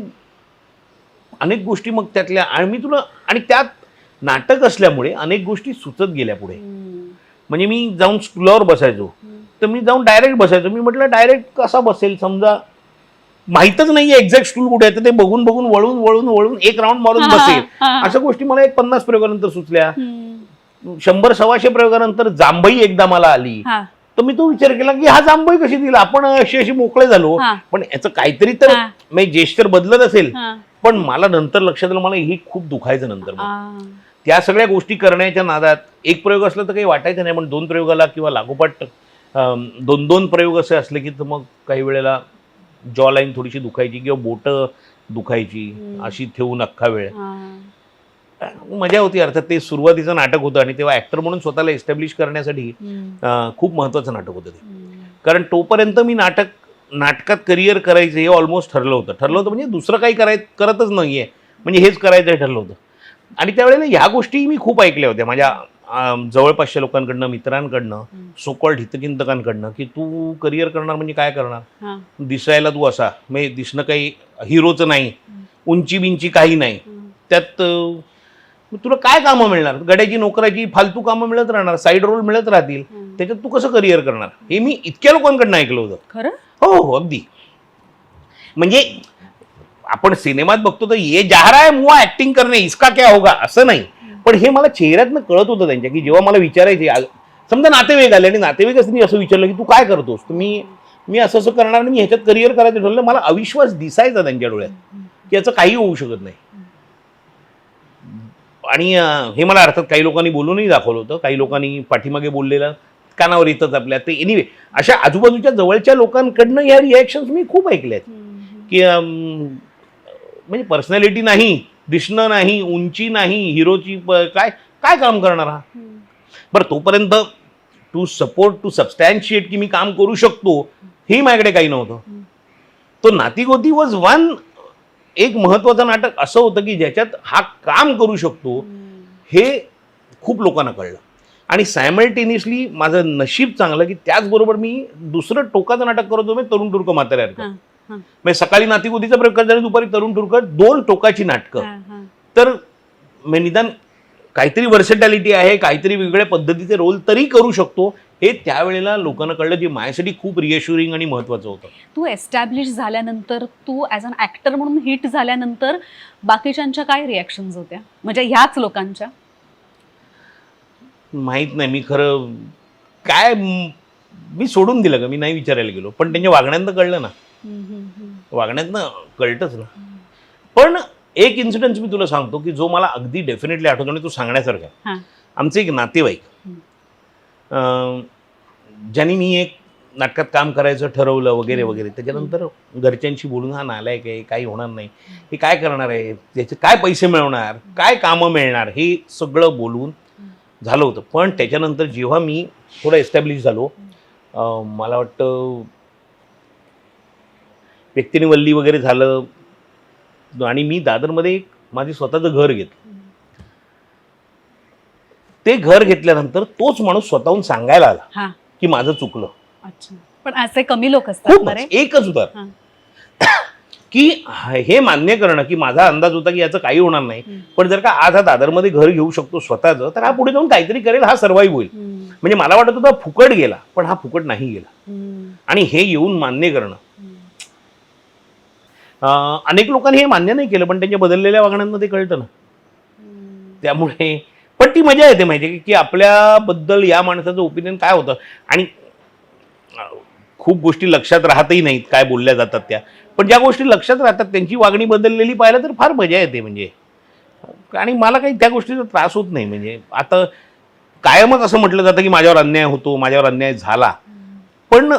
अनेक गोष्टी मग त्यातल्या, आणि मी तुला, आणि त्यात नाटक असल्यामुळे अनेक गोष्टी सुचत गेल्या पुढे. म्हणजे मी जाऊन स्टूलावर बसायचो, तर मी जाऊन डायरेक्ट बसायचो. मी म्हटलं डायरेक्ट कसा बसेल, समजा माहीतच नाहीये एक्झॅक्ट स्टूल कुठे आहे, तर ते बघून बघून वळून वळून वळून एक राऊंड मारून बसेल. अशा गोष्टी मला 50 प्रयोगानंतर सुचल्या. 100-125 प्रयोगानंतर जांभई एकदा मला आली, तर मी तो विचार केला की हा जांभई कशी दिला, आपण अशी मोकळे झालो, पण याचं काहीतरी तर म्हणजे जेस्चर बदलत असेल. पण मला नंतर लक्षात आलं, मला हे खूप दुखायचं नंतर. त्या सगळ्या गोष्टी करण्याच्या नादात एक प्रयोग असला तर काही वाटायचं नाही, पण 2 प्रयोगाला किंवा लागोपाठ 2-2 प्रयोग असे असले की मग काही वेळेला जॉ लाईन थोडीशी दुखायची किंवा बोटं दुखायची, अशी ठेवून अख्खा वेळ. मजा होती अर्थात. ते सुरुवातीचं नाटक होतं आणि तेव्हा ऍक्टर म्हणून स्वतःला एस्टॅब्लिश करण्यासाठी खूप महत्त्वाचं नाटक होतं ते. कारण तोपर्यंत मी नाटकात करिअर करायचं हे ऑलमोस्ट ठरलं होतं म्हणजे दुसरं काही करतच नाहीये, म्हणजे हेच करायचं ठरलं होतं. आणि त्यावेळेला ह्या गोष्टी मी खूप ऐकल्या होत्या माझ्या जवळपासच्या लोकांकडनं, मित्रांकडनं, सोकॉल्ड हितचिंतकांकडनं, की तू करिअर करणार म्हणजे काय करणार, दिसायला तू असा, म्हणजे दिसणं काही हिरोचं नाही, उंची बिंची काही नाही, त्यात तुला काय कामं मिळणार, गड्याची नोकराची फालतू कामं मिळत राहणार, साईड रोल मिळत राहतील, त्याच्यात तू कसं करिअर करणार. हे मी इतक्या लोकांकडनं ऐकलं होतं. खरं? हो, अगदी. म्हणजे आपण सिनेमात बघतो तर ये जा रहा है मुआ ऍक्टिंग करणे, इसका क्या होगा, असं नाही. पण हे मला चेहऱ्यातनं कळत होतं त्यांच्या, की जेव्हा मला विचारायचे, समजा नातेवाईक आले आणि नातेवाईकांनी असं विचारलं की तू काय करतोस, तर मी असं करणार आणि मी ह्याच्यात करिअर करायचं ठरलं. मला अविश्वास दिसायचा त्यांच्या डोळ्यात की याचं काही होऊ शकत नाही. आणि हे मला अर्थात काही लोकांनी बोलूनही दाखवलं होतं, काही लोकांनी पाठीमागे बोललेलं कानावर येतच आपल्या. ते एनिवे अशा आजूबाजूच्या जवळच्या लोकांकडनं या रिॲक्शन्स मी खूप ऐकल्या आहेत की म्हणजे पर्सनॅलिटी नाही, दिसणं नाही, उंची नाही, हिरोची काय काय काम करणार हा. बरं, तोपर्यंत टू सबस्टॅन्शिएट की मी काम करू शकतो हे माझ्याकडे काही नव्हतं. तो नातीगोती वॉज वन एक महत्वाचं नाटक असं होतं की ज्याच्यात हा काम करू शकतो हे खूप लोकांना कळलं. आणि सायमल्टेनियसली माझं नशीब चांगलं की त्याचबरोबर मी दुसरं टोकाचं नाटक करत होतो, तरुण टुरकं म्हाताऱ्यासारखं. म्हणजे सकाळी नातीगोतीचा प्रयोग करत आणि दुपारी तरुण टुरकं, 2 टोकाची नाटकं. तर निदान काहीतरी वर्सेटॅलिटी आहे, काहीतरी वेगळ्या पद्धतीचे रोल तरी करू शकतो हे त्यावेळेला लोकांना कळलं, जे माझ्यासाठी खूप रिअश्युरिंग आणि महत्त्वाचं होतं. तू एस्टॅब्लिश झाल्यानंतर, तू ॲज अन ॲक्टर म्हणून हिट झाल्यानंतर बाकीच्यांच्या काय रिॲक्शन्स होत्या, म्हणजे ह्याच लोकांच्या? माहीत नाही, मी खरं काय मी सोडून दिलं का, मी नाही विचारायला गेलो. पण त्यांच्या वागण्यातनं कळलं ना, वागण्यातनं कळतच ना. पण एक इन्सिडेंट मी तुला सांगतो की जो मला अगदी डेफिनेटली आठवतो आणि तो सांगण्यासारखा. आमचे एक नातेवाईक, ज्यांनी मी एक नाटकात काम करायचं ठरवलं वगैरे वगैरे, त्याच्यानंतर घरच्यांशी बोलून हा नालायक आहे, काही होणार नाही, हे काय करणार आहे, त्याचे काय पैसे मिळवणार, काय कामं मिळणार, हे सगळं बोलून झालं होतं. पण त्याच्यानंतर जेव्हा मी थोडं एस्टॅब्लिश झालो, मला वाटतं व्यक्तिनिवल्ली वगैरे झालं आणि मी दादरमध्ये एक माझे स्वतःचं घर घेतलं. ते घर घेतल्यानंतर तोच माणूस स्वतःहून सांगायला आला की माझं चुकलं. अच्छा, पण असे कमी लोक असतात. एकच होता की हे मान्य करणं की माझा अंदाज होता की याचं काही होणार नाही, पण जर का आज हा दादरमध्ये घर घेऊ शकतो स्वतःचं, तर हा पुढे जाऊन काहीतरी करेल, हा सर्व्हाइव्ह होईल. म्हणजे मला वाटत होता फुकट गेला, पण हा फुकट नाही गेला. आणि हे येऊन मान्य करणं, अनेक लोकांनी हे मान्य नाही केलं, पण त्यांच्या बदललेल्या वागण्यांना ते कळतं ना. त्यामुळे पण ती मजा येते माहिती की आपल्याबद्दल या माणसाचं ओपिनियन काय होतं. आणि खूप गोष्टी लक्षात राहतही नाहीत काय बोलल्या जातात त्या, पण ज्या गोष्टी लक्षात राहतात त्यांची वागणी बदललेली पाहिलं तर फार मजा येते. म्हणजे आणि मला काही त्या गोष्टीचा त्रास होत नाही. म्हणजे आता कायमच असं म्हटलं जातं की माझ्यावर अन्याय होतो, माझ्यावर अन्याय झाला, पण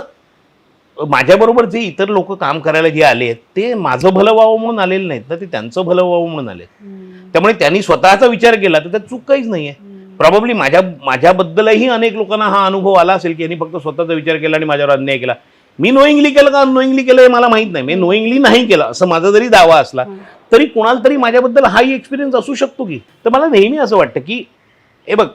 माझ्याबरोबर जे इतर लोक काम करायला जे आले ते माझं भलं व्हावं म्हणून आलेलं नाहीत ना, ते त्यांचं भलं व्हावं म्हणून आले. त्यामुळे त्यांनी स्वतःचा विचार केला तर त्यात चूक काहीच नाहीये. प्रॉब्ली माझ्याबद्दलही अनेक लोकांना हा अनुभव आला असेल की यांनी फक्त स्वतःचा विचार केला आणि माझ्यावर अन्याय केला. मी नोईंगली केलं का अननोईंगली केलं हे मला माहित नाही. मी नोईंगली नाही केलं असं माझा जरी दावा असला तरी कोणाला तरी माझ्याबद्दल हाही एक्सपिरियन्स असू शकतो की. तर मला नेहमी असं वाटतं की हे बघ,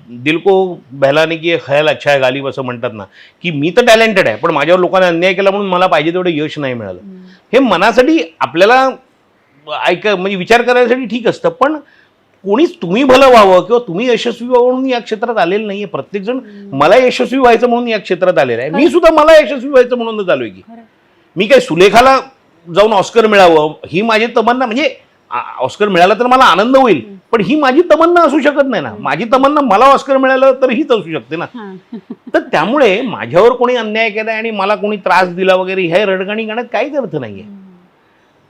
दिल को बहलाने की खयाल अच्छा है गालिब असं म्हणतात ना, की मी तर टॅलेंटेड आहे पण माझ्यावर लोकांनी अन्याय केला म्हणून मला पाहिजे तेवढं यश नाही मिळालं. हे मनासाठी आपल्याला म्हणजे विचार करायसाठी ठीक असतं, पण कोणीच तुम्ही भलं व्हावं किंवा तुम्ही यशस्वी व्हावं म्हणून या क्षेत्रात आलेलं नाहीये. प्रत्येकजण मला यशस्वी व्हायचं म्हणून या क्षेत्रात आलेलं आहे. मी सुद्धा मला यशस्वी व्हायचं म्हणूनच आलोय की. मी काय सुलेखाला जाऊन ऑस्कर मिळावं ही माझी तमन्ना, म्हणजे ऑस्कर मिळाला तर मला आनंद होईल पण ही माझी तमन्ना असू शकत नाही ना. माझी तमन्ना मला ऑस्कर मिळालं तर हीच असू शकते ना. तर त्यामुळे माझ्यावर कोणी अन्याय केलाय आणि मला कोणी त्रास दिला वगैरे हे रडगाणी गाण्यात काहीच अर्थ नाहीये.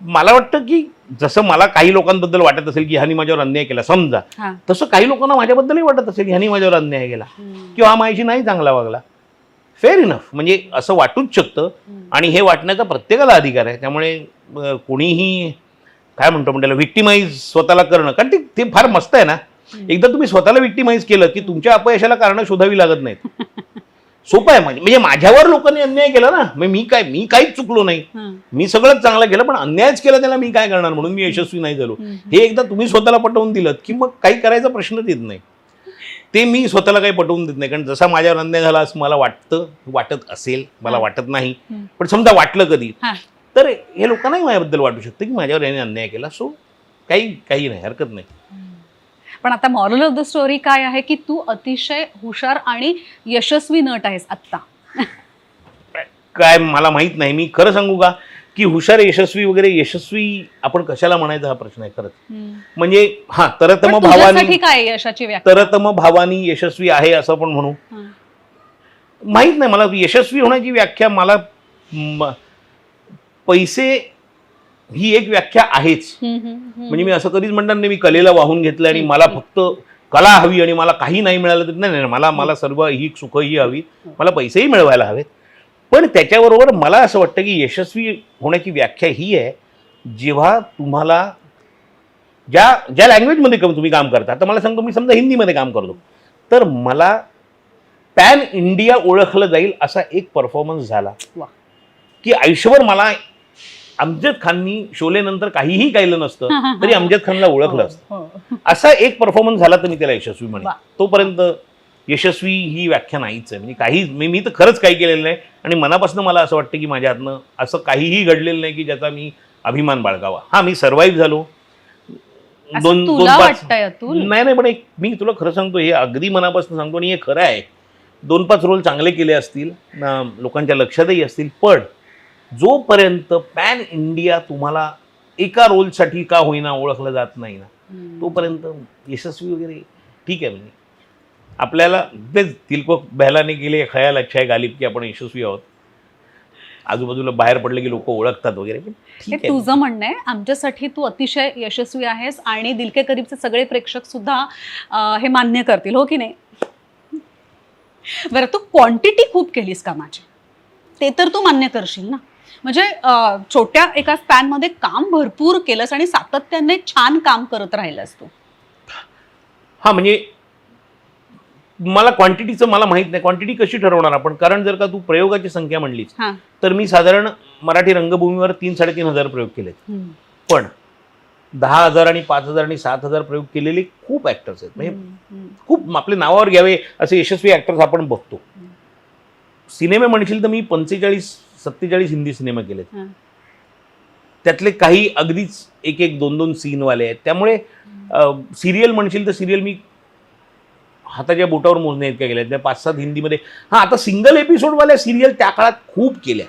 मला वाटतं की जसं मला काही लोकांबद्दल वाटत असेल की ह्यानी माझ्यावर अन्याय केला समजा, तसं काही लोकांना माझ्याबद्दलही वाटत असेल की ह्यानी माझ्यावर अन्याय केला किंवा हा माझ्याशी नाही चांगला वागला. फेअर इनफ, म्हणजे असं वाटूच शकतं आणि हे वाटण्याचा प्रत्येकाला अधिकार आहे. त्यामुळे कोणीही काय म्हणतो त्याला विक्टिमाइज स्वतःला करणं, कारण ते फार मस्त आहे ना. एकदा तुम्ही स्वतःला विक्टिमाइज केलं की तुमच्या अपयशाला कारण शोधावी लागत नाहीत. सोपं आहे. म्हणजे माझ्यावर लोकांनी अन्याय केला ना, मी काहीच चुकलो नाही, मी सगळंच चांगलं केलं पण अन्यायच केला त्याला मी काय करणार म्हणून मी यशस्वी नाही झालो. हे एकदा तुम्ही स्वतःला पटवून दिलं की मग काही करायचा प्रश्नच येत नाही. ते मी स्वतःला काही पटवून देत नाही, कारण जसा माझ्यावर अन्याय झाला असं मला वाटत असेल, मला वाटत नाही पण समजा वाटलं कधी तर हे लोकांनाही माझ्याबद्दल वाटू शकतं की माझ्यावर याने अन्याय केला. सो काही नाही, हरकत नाही. पण आता मॉरल ऑफ द स्टोरी काय आहे की तू अतिशय हुशार आणि यशस्वी नट आहेस आत्ता. काय मला माहित नाही. मी खरं सांगू का की हुशार यशस्वी वगैरे, यशस्वी आपण कशाला म्हणायचा हा प्रश्न आहे खरंच. म्हणजे हा तरतम भावानी काय यशाची व्याख्या, तरतम भावानी यशस्वी आहे असं पण म्हणू, माहित नाही मला. यशस्वी होण्याची व्याख्या मला पैसे ही एक व्याख्या आहेच. म्हणजे मी असं कधीच म्हणणार नाही मी कलेला वाहून घेतलं आणि मला फक्त कला हवी आणि मला काही नाही मिळालं तर नाही. मला सर्व ही सुख ही हवी, मला पैसेही मिळवायला हवेत. पण त्याच्याबरोबर मला असं वाटतं की यशस्वी होण्याची व्याख्या ही आहे जेव्हा तुम्हाला ज्या लँग्वेजमध्ये तुम्ही काम करता. आता मला सांगतो, मी समजा हिंदीमध्ये काम करतो तर मला पॅन इंडिया ओळखलं जाईल असा एक परफॉर्मन्स झाला की आयुष्यभर मला अमजद खाननी शोले नंतर काहीही गायलं नसतं तरी अमजद खानला ओळखलं असतं. असा एक परफॉर्मन्स झाला तर मी त्याला यशस्वी म्हणेन. तोपर्यंत यशस्वी ही व्याख्या नाहीच आहे. म्हणजे काही मी तर खरंच काही केलेलं नाही आणि मनापासून मला असं वाटतं की माझ्या हातनं असं काहीही घडलेलं नाही की ज्याचा मी अभिमान बाळगावा. हा, मी सर्व्हाइव्ह झालो. नाही पण मी तुला खरं सांगतो, हे अगदी मनापासून सांगतो आणि हे खरं आहे. 2-5 रोल चांगले केले असतील, लोकांच्या लक्षातही असतील, पण जोपर्यंत पॅन इंडिया तुम्हाला एका रोलसाठी का होईना ओळखलं जात नाही ना, तोपर्यंत यशस्वी वगैरे ठीक आहे. म्हणजे आपल्याला तेच दिल को बहलाने गेले खयाल अच्छा है गालिब की आपण यशस्वी आहोत, आजूबाजूला बाहेर पडले की लोक ओळखतात वगैरे. हे तुझं म्हणणं आहे. आमच्यासाठी तू अतिशय यशस्वी आहेस आणि दिल के करीबचे सगळे प्रेक्षक सुद्धा हे मान्य करतील, हो की नाही? बरं, तू क्वांटिटी खूप केलीस कामाची, ते तर तू मान्य करशील ना. म्हणजे छोट्या एका स्पॅनमध्ये काम भरपूर केलंस आणि सातत्याने छान काम करत राहिलास तू. हा, म्हणजे मला क्वांटिटीचं मला माहित नाही. क्वांटिटी कशी ठरवणार आपण? कारण जर का तू प्रयोगाची संख्या म्हणलीस तर मी साधारण मराठी रंगभूमीवर 3-3.5 हजार प्रयोग केलेत. पण 10,000 आणि 5,000 आणि 7,000 प्रयोग केलेले खूप ऍक्टर्स आहेत. म्हणजे खूप आपले नावावर घ्यावे असे यशस्वी ऍक्टर्स आपण बघतो. सिनेमे म्हणशील तर मी 45-47 हिंदी सिनेमा केलेत. त्यातले काही अगदीच 1-1, 2-2 सीनवाले आहेत. त्यामुळे सिरियल म्हणशील तर सिरियल मी हाताच्या बोटावर मोजणे इतक्या केल्या. 5-7 हिंदीमध्ये. हा, आता सिंगल एपिसोडवाल्या सिरियल त्या काळात खूप केल्या,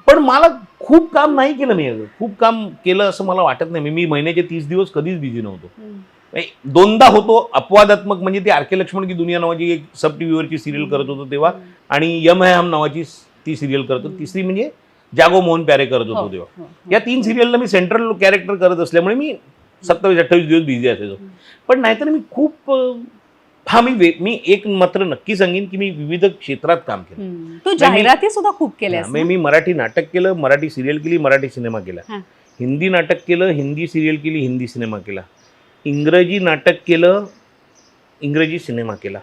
पण मला खूप काम नाही केलं. मी खूप काम केलं असं मला वाटत नाही. मी महिन्याचे 30 दिवस कधीच बिझी नव्हतो. 2दा होतो अपवादात्मक, म्हणजे ती आर.के. लक्ष्मण की दुनिया नावाची एक सब टीव्हीवरची सिरियल करत होतो तेव्हा, आणि यम है हम नावाची ती सिरियल करतो. तिसरी म्हणजे जागो मोहन प्यारे करत होतो तेव्हा. या 3 सिरियलला मी सेंट्रल कॅरेक्टर करत असल्यामुळे मी 27-28 दिवस बिझी असायचो. पण नाहीतर मी खूप मी एक मात्र नक्की सांगेन की मी विविध क्षेत्रात काम केलं. तू जाहिराती सुद्धा खूप केल्यास. मी मराठी नाटक केलं, मराठी सिरियल केली, मराठी सिनेमा केला, हिंदी नाटक केलं, हिंदी सिरियल केली, हिंदी सिनेमा केला, इंग्रजी नाटक केलं, इंग्रजी सिनेमा केला.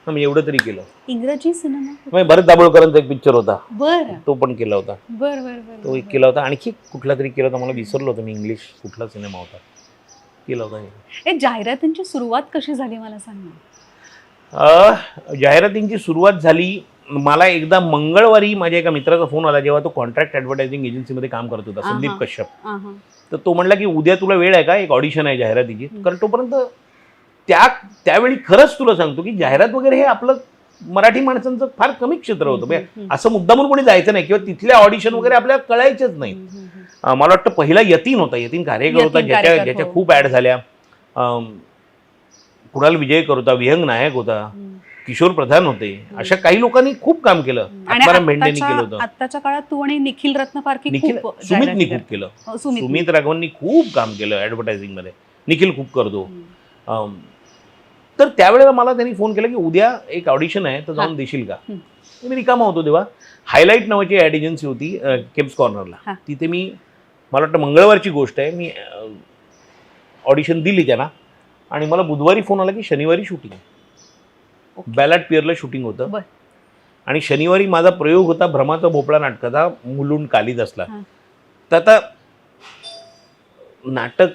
म्हणजे एवढं तरी केलं. इंग्रजी सिनेमा? म्हणजे भरत दाभोळकरांचा एक पिक्चर होता, बर तो पण केला होता. बर बर बर तो एक केला होता. आणखी कुठला तरी केला होता, मला विसरलो होतं मी इंग्लिश कुठला सिनेमा होता, केला होता. हे जाहिरातींची सुरुवात कशी झाली मला सांग ना. जाहिरातींची सुरुवात झाली, मला एकदा मंगळवारी माझ्या एका मित्राचा फोन आला, जेव्हा तो कॉन्ट्रॅक्ट ॲडव्हर्टायझिंग एजन्सीमध्ये काम करत होता, संदीप कश्यप. तर तो म्हणला की उद्या तुला वेळ आहे का, एक ऑडिशन आहे जाहिरातीची. कारण तोपर्यंत त्यावेळी खरंच तुला सांगतो की जाहिरात वगैरे हे आपलं मराठी माणसांचं फार कमी क्षेत्र होतं. म्हणजे असं मुद्दामून कोणी जायचं नाही किंवा तिथले ऑडिशन वगैरे आपल्याला कळायचेच नाही. मला वाटतं पहिला यतीन होता, यतीन कार्यकर होता, ज्याच्या खूप ॲड झाल्या. कुणाल विजयकर होता, विहंग नायक होता, किशोर प्रधान होते, अशा काही लोकांनी खूप काम केलं. आत्माराम भेंडेंनी केलं होतं. आत्ताच्या काळात तू आणि निखिल रत्नपारखी सुमितनी खूप केलं. सुमित राघवननी खूप काम केलं ॲडव्हर्टायझिंग मध्ये. निखिल खूप करतो. तर त्यावेळेला मला त्यांनी फोन केला की उद्या एक ऑडिशन आहे, तर जाऊन देशील का. मी रिकामा होतो तेव्हा. हायलाईट नावाची ॲड एजन्सी होती केम्स कॉर्नरला, तिथे मी, मला वाटतं मंगळवारची गोष्ट आहे, मी ऑडिशन दिली त्यांना. आणि मला बुधवारी फोन आला की शनिवारी शूटिंग आहे. बॅलॅट पिअरला शूटिंग होतं. आणि शनिवारी माझा प्रयोग होता भ्रमाचा भोपळा नाटकाचा, मुलुंड कालिदासला. तर आता नाटक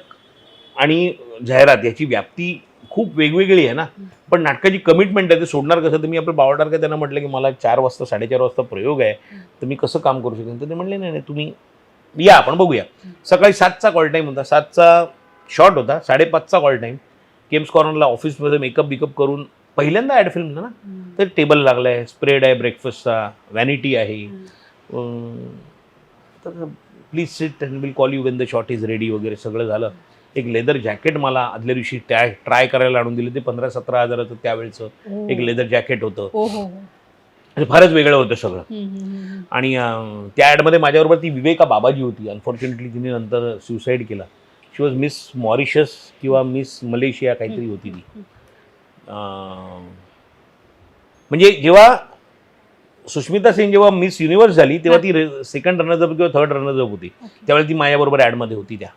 आणि जाहिरात याची व्याप्ती खूप वेगवेगळी आहे ना, पण नाटकाची कमिटमेंट आहे, ते सोडणार कसं. तर मी आपलं बावटार त्यांना म्हटलं की मला 4 वाजता 4:30 वाजता प्रयोग आहे, तर मी कसं काम करू शकेन. तर ते म्हणले नाही तुम्ही या, आपण बघूया. सकाळी 7चा कॉल टाईम होता, 7चा शॉट होता, 5:30चा कॉल टाईम. केम्स कॉर्नरला ऑफिसमध्ये मेकअप बिकअप करून पहिल्यांदा ॲड फिल्म ना, तर टेबल लागला आहे, स्प्रेड आहे ब्रेकफास्टचा, व्हॅनिटी आहे, तर please sit and will call you Wien the shot is ready वगैरे सगळं झालं. एक लेदर जॅकेट मला आदल्या दिवशी ट्राय करायला आणून दिले, ते 15-17 हजाराचं त्यावेळेचं एक लेदर जॅकेट होतं. फारच वेगळं होतं सगळं. आणि त्या ॲडमध्ये माझ्याबरोबर ती विवेका बाबाजी होती. अनफॉर्च्युनेटली तिने नंतर सुसाईड केला. शी वॉज मिस मॉरिशस किंवा मिस मलेशिया काहीतरी होती ती. म्हणजे जेव्हा सुष्मिता सेन जेव्हा मिस युनिव्हर्स झाली तेव्हा ती सेकंड रनर्सअप किंवा थर्ड रनर्सअप होती. त्यावेळी ती माझ्याबरोबर ॲडमध्ये होती त्या.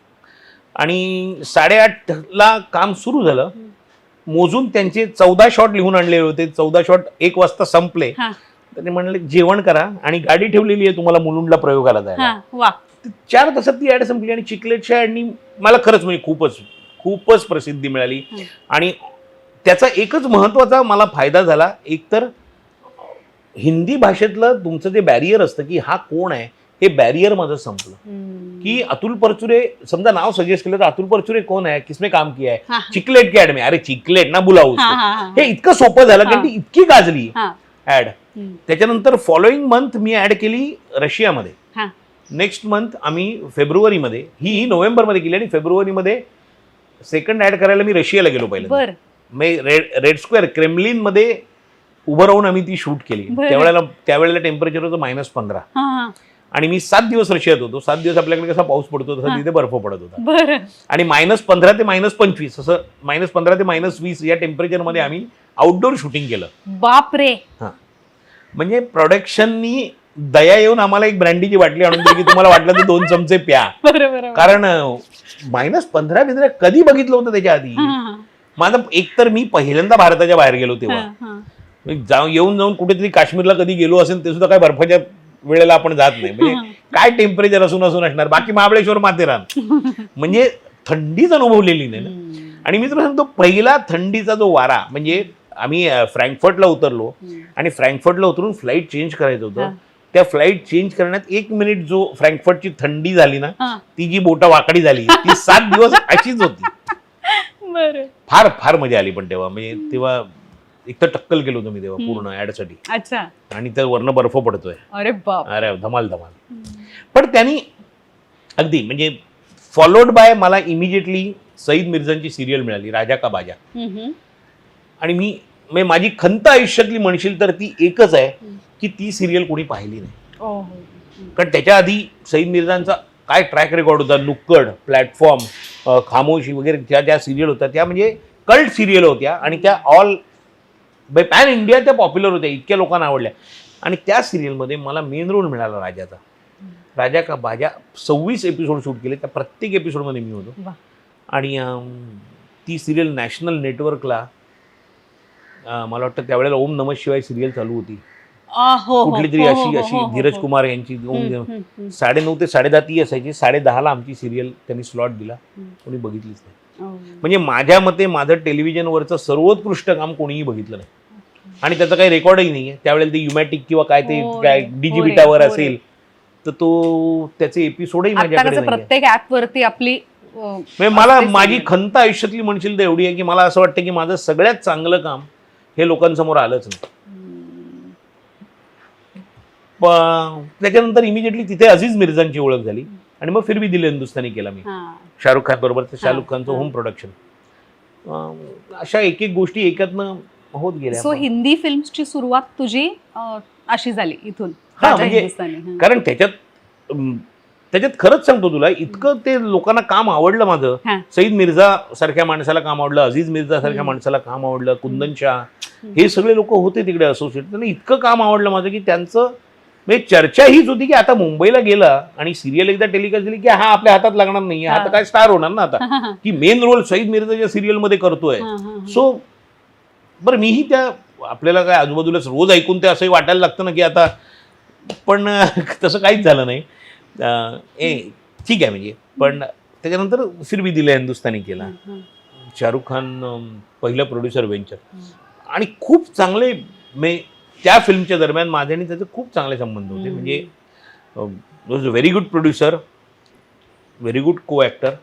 आणि 8:30ला काम सुरू झालं. मोजून त्यांचे 14 शॉट लिहून आणलेले होते. 14 शॉट 1 वाजता संपले. त्यांनी म्हणले जेवण करा आणि गाडी ठेवलेली आहे तुम्हाला मुलुंडला प्रयोगाला जायला. 4 तासात ती ॲड संपली. आणि चिकलेटच्या ॲडनी मला खरंच म्हणजे खूपच प्रसिद्धी मिळाली. आणि त्याचा एकच महत्त्वाचा मला फायदा झाला, एकतर हिंदी भाषेतलं तुमचं जे बॅरियर असतं की हा कोण आहे, हे बॅरियर माझं संपलं. की अतुल परचुरे, समजा नाव सजेस्ट केलं तर अतुल परचुरे कोण आहे, किसने काम किया है, चिकलेट की ॲड में, अरे चिकलेट ना बुलाऊ. हे इतकं सोपं झालं कारण ती इतकी गाजली ॲड. त्याच्यानंतर फॉलोइंग मंथ मी ॲड केली रशियामध्ये. नेक्स्ट मंथ आम्ही फेब्रुवारीमध्ये, ही नोव्हेंबरमध्ये केली आणि फेब्रुवारीमध्ये सेकंड ॲड करायला मी रशियाला गेलो पहिलं. मी रेड स्क्वेअर क्रेमलिन मध्ये उभं राहून आम्ही ती शूट केली. त्यावेळेला टेम्परेचर होतं -15. आणि मी 7 दिवस रशियात होतो. 7 दिवस आपल्याकडे कसा पाऊस पडतो तसा तिथे बर्फ पडत होता. आणि -15 ते -25 असं, -15 ते -20 या टेम्परेचरमध्ये आम्ही आउटडोर शूटिंग केलं. बापरे. म्हणजे प्रोडक्शननी दया येऊन आम्हाला एक ब्रँडीची बाटली आणून दिली की तुम्हाला वाटलं तर 2 चमचे प्या. कारण -15 कधी बघितलं होतं त्याच्या आधी. माझं एकतर मी पहिल्यांदा भारताच्या बाहेर गेलो तेव्हा, येऊन कुठेतरी काश्मीरला कधी गेलो असेल ते सुद्धा काय बर्फाच्या वेळेला आपण जात नाही. म्हणजे काय टेम्परेचर असून असणार. बाकी महाबळेश्वर माथेरान म्हणजे थंडीच अनुभवलेली नाही ना. आणि मी तुला सांगतो पहिला थंडीचा जो वारा, म्हणजे आम्ही फ्रँकफर्टला उतरलो आणि फ्रँकफर्टला उतरून फ्लाईट चेंज करायचं होतं. त्या फ्लाईट चेंज करण्यात 1 मिनिट जो फ्रँकफर्टची थंडी झाली ना, ती जी बोटं वाकडी झाली ती 7 दिवस अशीच होती. फार फार मजा आली. पण तेव्हा म्हणजे तेव्हा एक तर टक्कल केलं होतं मी तेव्हा पूर्ण ॲडसाठी. आणि त्या वरनं बर्फ पडतोय. अरे धमाल. पण त्यांनी अगदी म्हणजे फॉलोड बाय मला इमिजिएटली सईद मिर्झांची सिरियल मिळाली, राजा का बाजा. आणि माझी खंत आयुष्यातली म्हणशील तर ती एकच आहे की ती सिरियल कोणी पाहिली नाही. कारण त्याच्या आधी सईद मिर्झांचा काय ट्रॅक रेकॉर्ड होता. नुक्कड, प्लॅटफॉर्म, खामोशी वगैरे ज्या सिरियल होत्या त्या म्हणजे कल्ट सिरियल होत्या. आणि त्या ऑल पॅन इंडिया त्या पॉप्युलर होत्या, इतक्या लोकांना आवडल्या. आणि त्या सिरियलमध्ये मला मेन रोल मिळाला राजाचा. राजा का बाजा 26 एपिसोड शूट केले. त्या प्रत्येक एपिसोडमध्ये मी होतो. आणि ती सिरियल नॅशनल नेटवर्कला मला वाटतं त्यावेळेला ओम नमः शिवाय सिरियल चालू होती. हो, कुठली तरी अशी अशी धीरज कुमार यांची 9:30 ते 10:30 ती असायची. 10:30ला आमची सिरियल त्यांनी स्लॉट दिला. कोणी बघितलीच नाही. म्हणजे माझ्या मते माझं टेलिव्हिजनवरचं सर्वोत्कृष्ट काम कोणीही बघितलं नाही. आणि त्याचं काही रेकॉर्डही नाही आहे. त्यावेळेला ते युमॅटिक किंवा काय ते काय डिजिबिटावर असेल तर तो त्याचे एपिसोडही माझ्याकडे नाही. प्रत्येक ऍप वरती आपली म्हणजे मला माझी खंत आयुष्यातली म्हणशील तर एवढी आहे की मला असं वाटतं की माझं सगळ्यात चांगलं काम हे लोकांसमोर आलंच नाही. त्याच्यानंतर इमिजिएटली तिथे अझीज मिर्झांची ओळख झाली आणि मग फिर भी दिल हिंदुस्तानी केला मी शाहरुख खान बरोबर. शाहरुख खानचं होम प्रोडक्शन. अशा एक एक गोष्टी एकातनं होत गेल्या. सो हिंदी फिल्म्सची सुरुवात तुझी अशी झाली इथून. म्हणजे कारण त्याच्यात खरंच सांगतो तुला इतकं ते लोकांना काम आवडलं माझं. सईद मिर्झा सारख्या माणसाला काम आवडलं, अझीज मिर्झा सारख्या माणसाला काम आवडलं, कुंदन शाह हे सगळे लोक होते तिकडे असोसिएट. त्यांना इतकं काम आवडलं माझं की त्यांचं म्हणजे चर्चा हीच होती की आता मुंबईला गेला आणि सिरियल एकदा टेलिकास्ट दिली की हा आपल्या हातात लागणार नाही. हा तर काय स्टार होणार ना आता की मेन रोल सईद मिर्झाच्या सिरियलमध्ये करतोय. सो बरं मीही त्या आपल्याला काय आजूबाजूलाच रोज ऐकून ते असंही वाटायला लागतं ना की आता पण तसं काहीच झालं नाही. ठीक आहे म्हणजे. पण त्याच्यानंतर फिर भी दिल हिंदुस्तानी केला. शाहरुख खान पहिलं प्रोड्युसर व्हेंचर आणि खूप चांगले त्या फिल्मच्या दरम्यान माझे आणि त्याचे खूप चांगले संबंध होते. म्हणजे was a very good producer, very good को ॲक्टर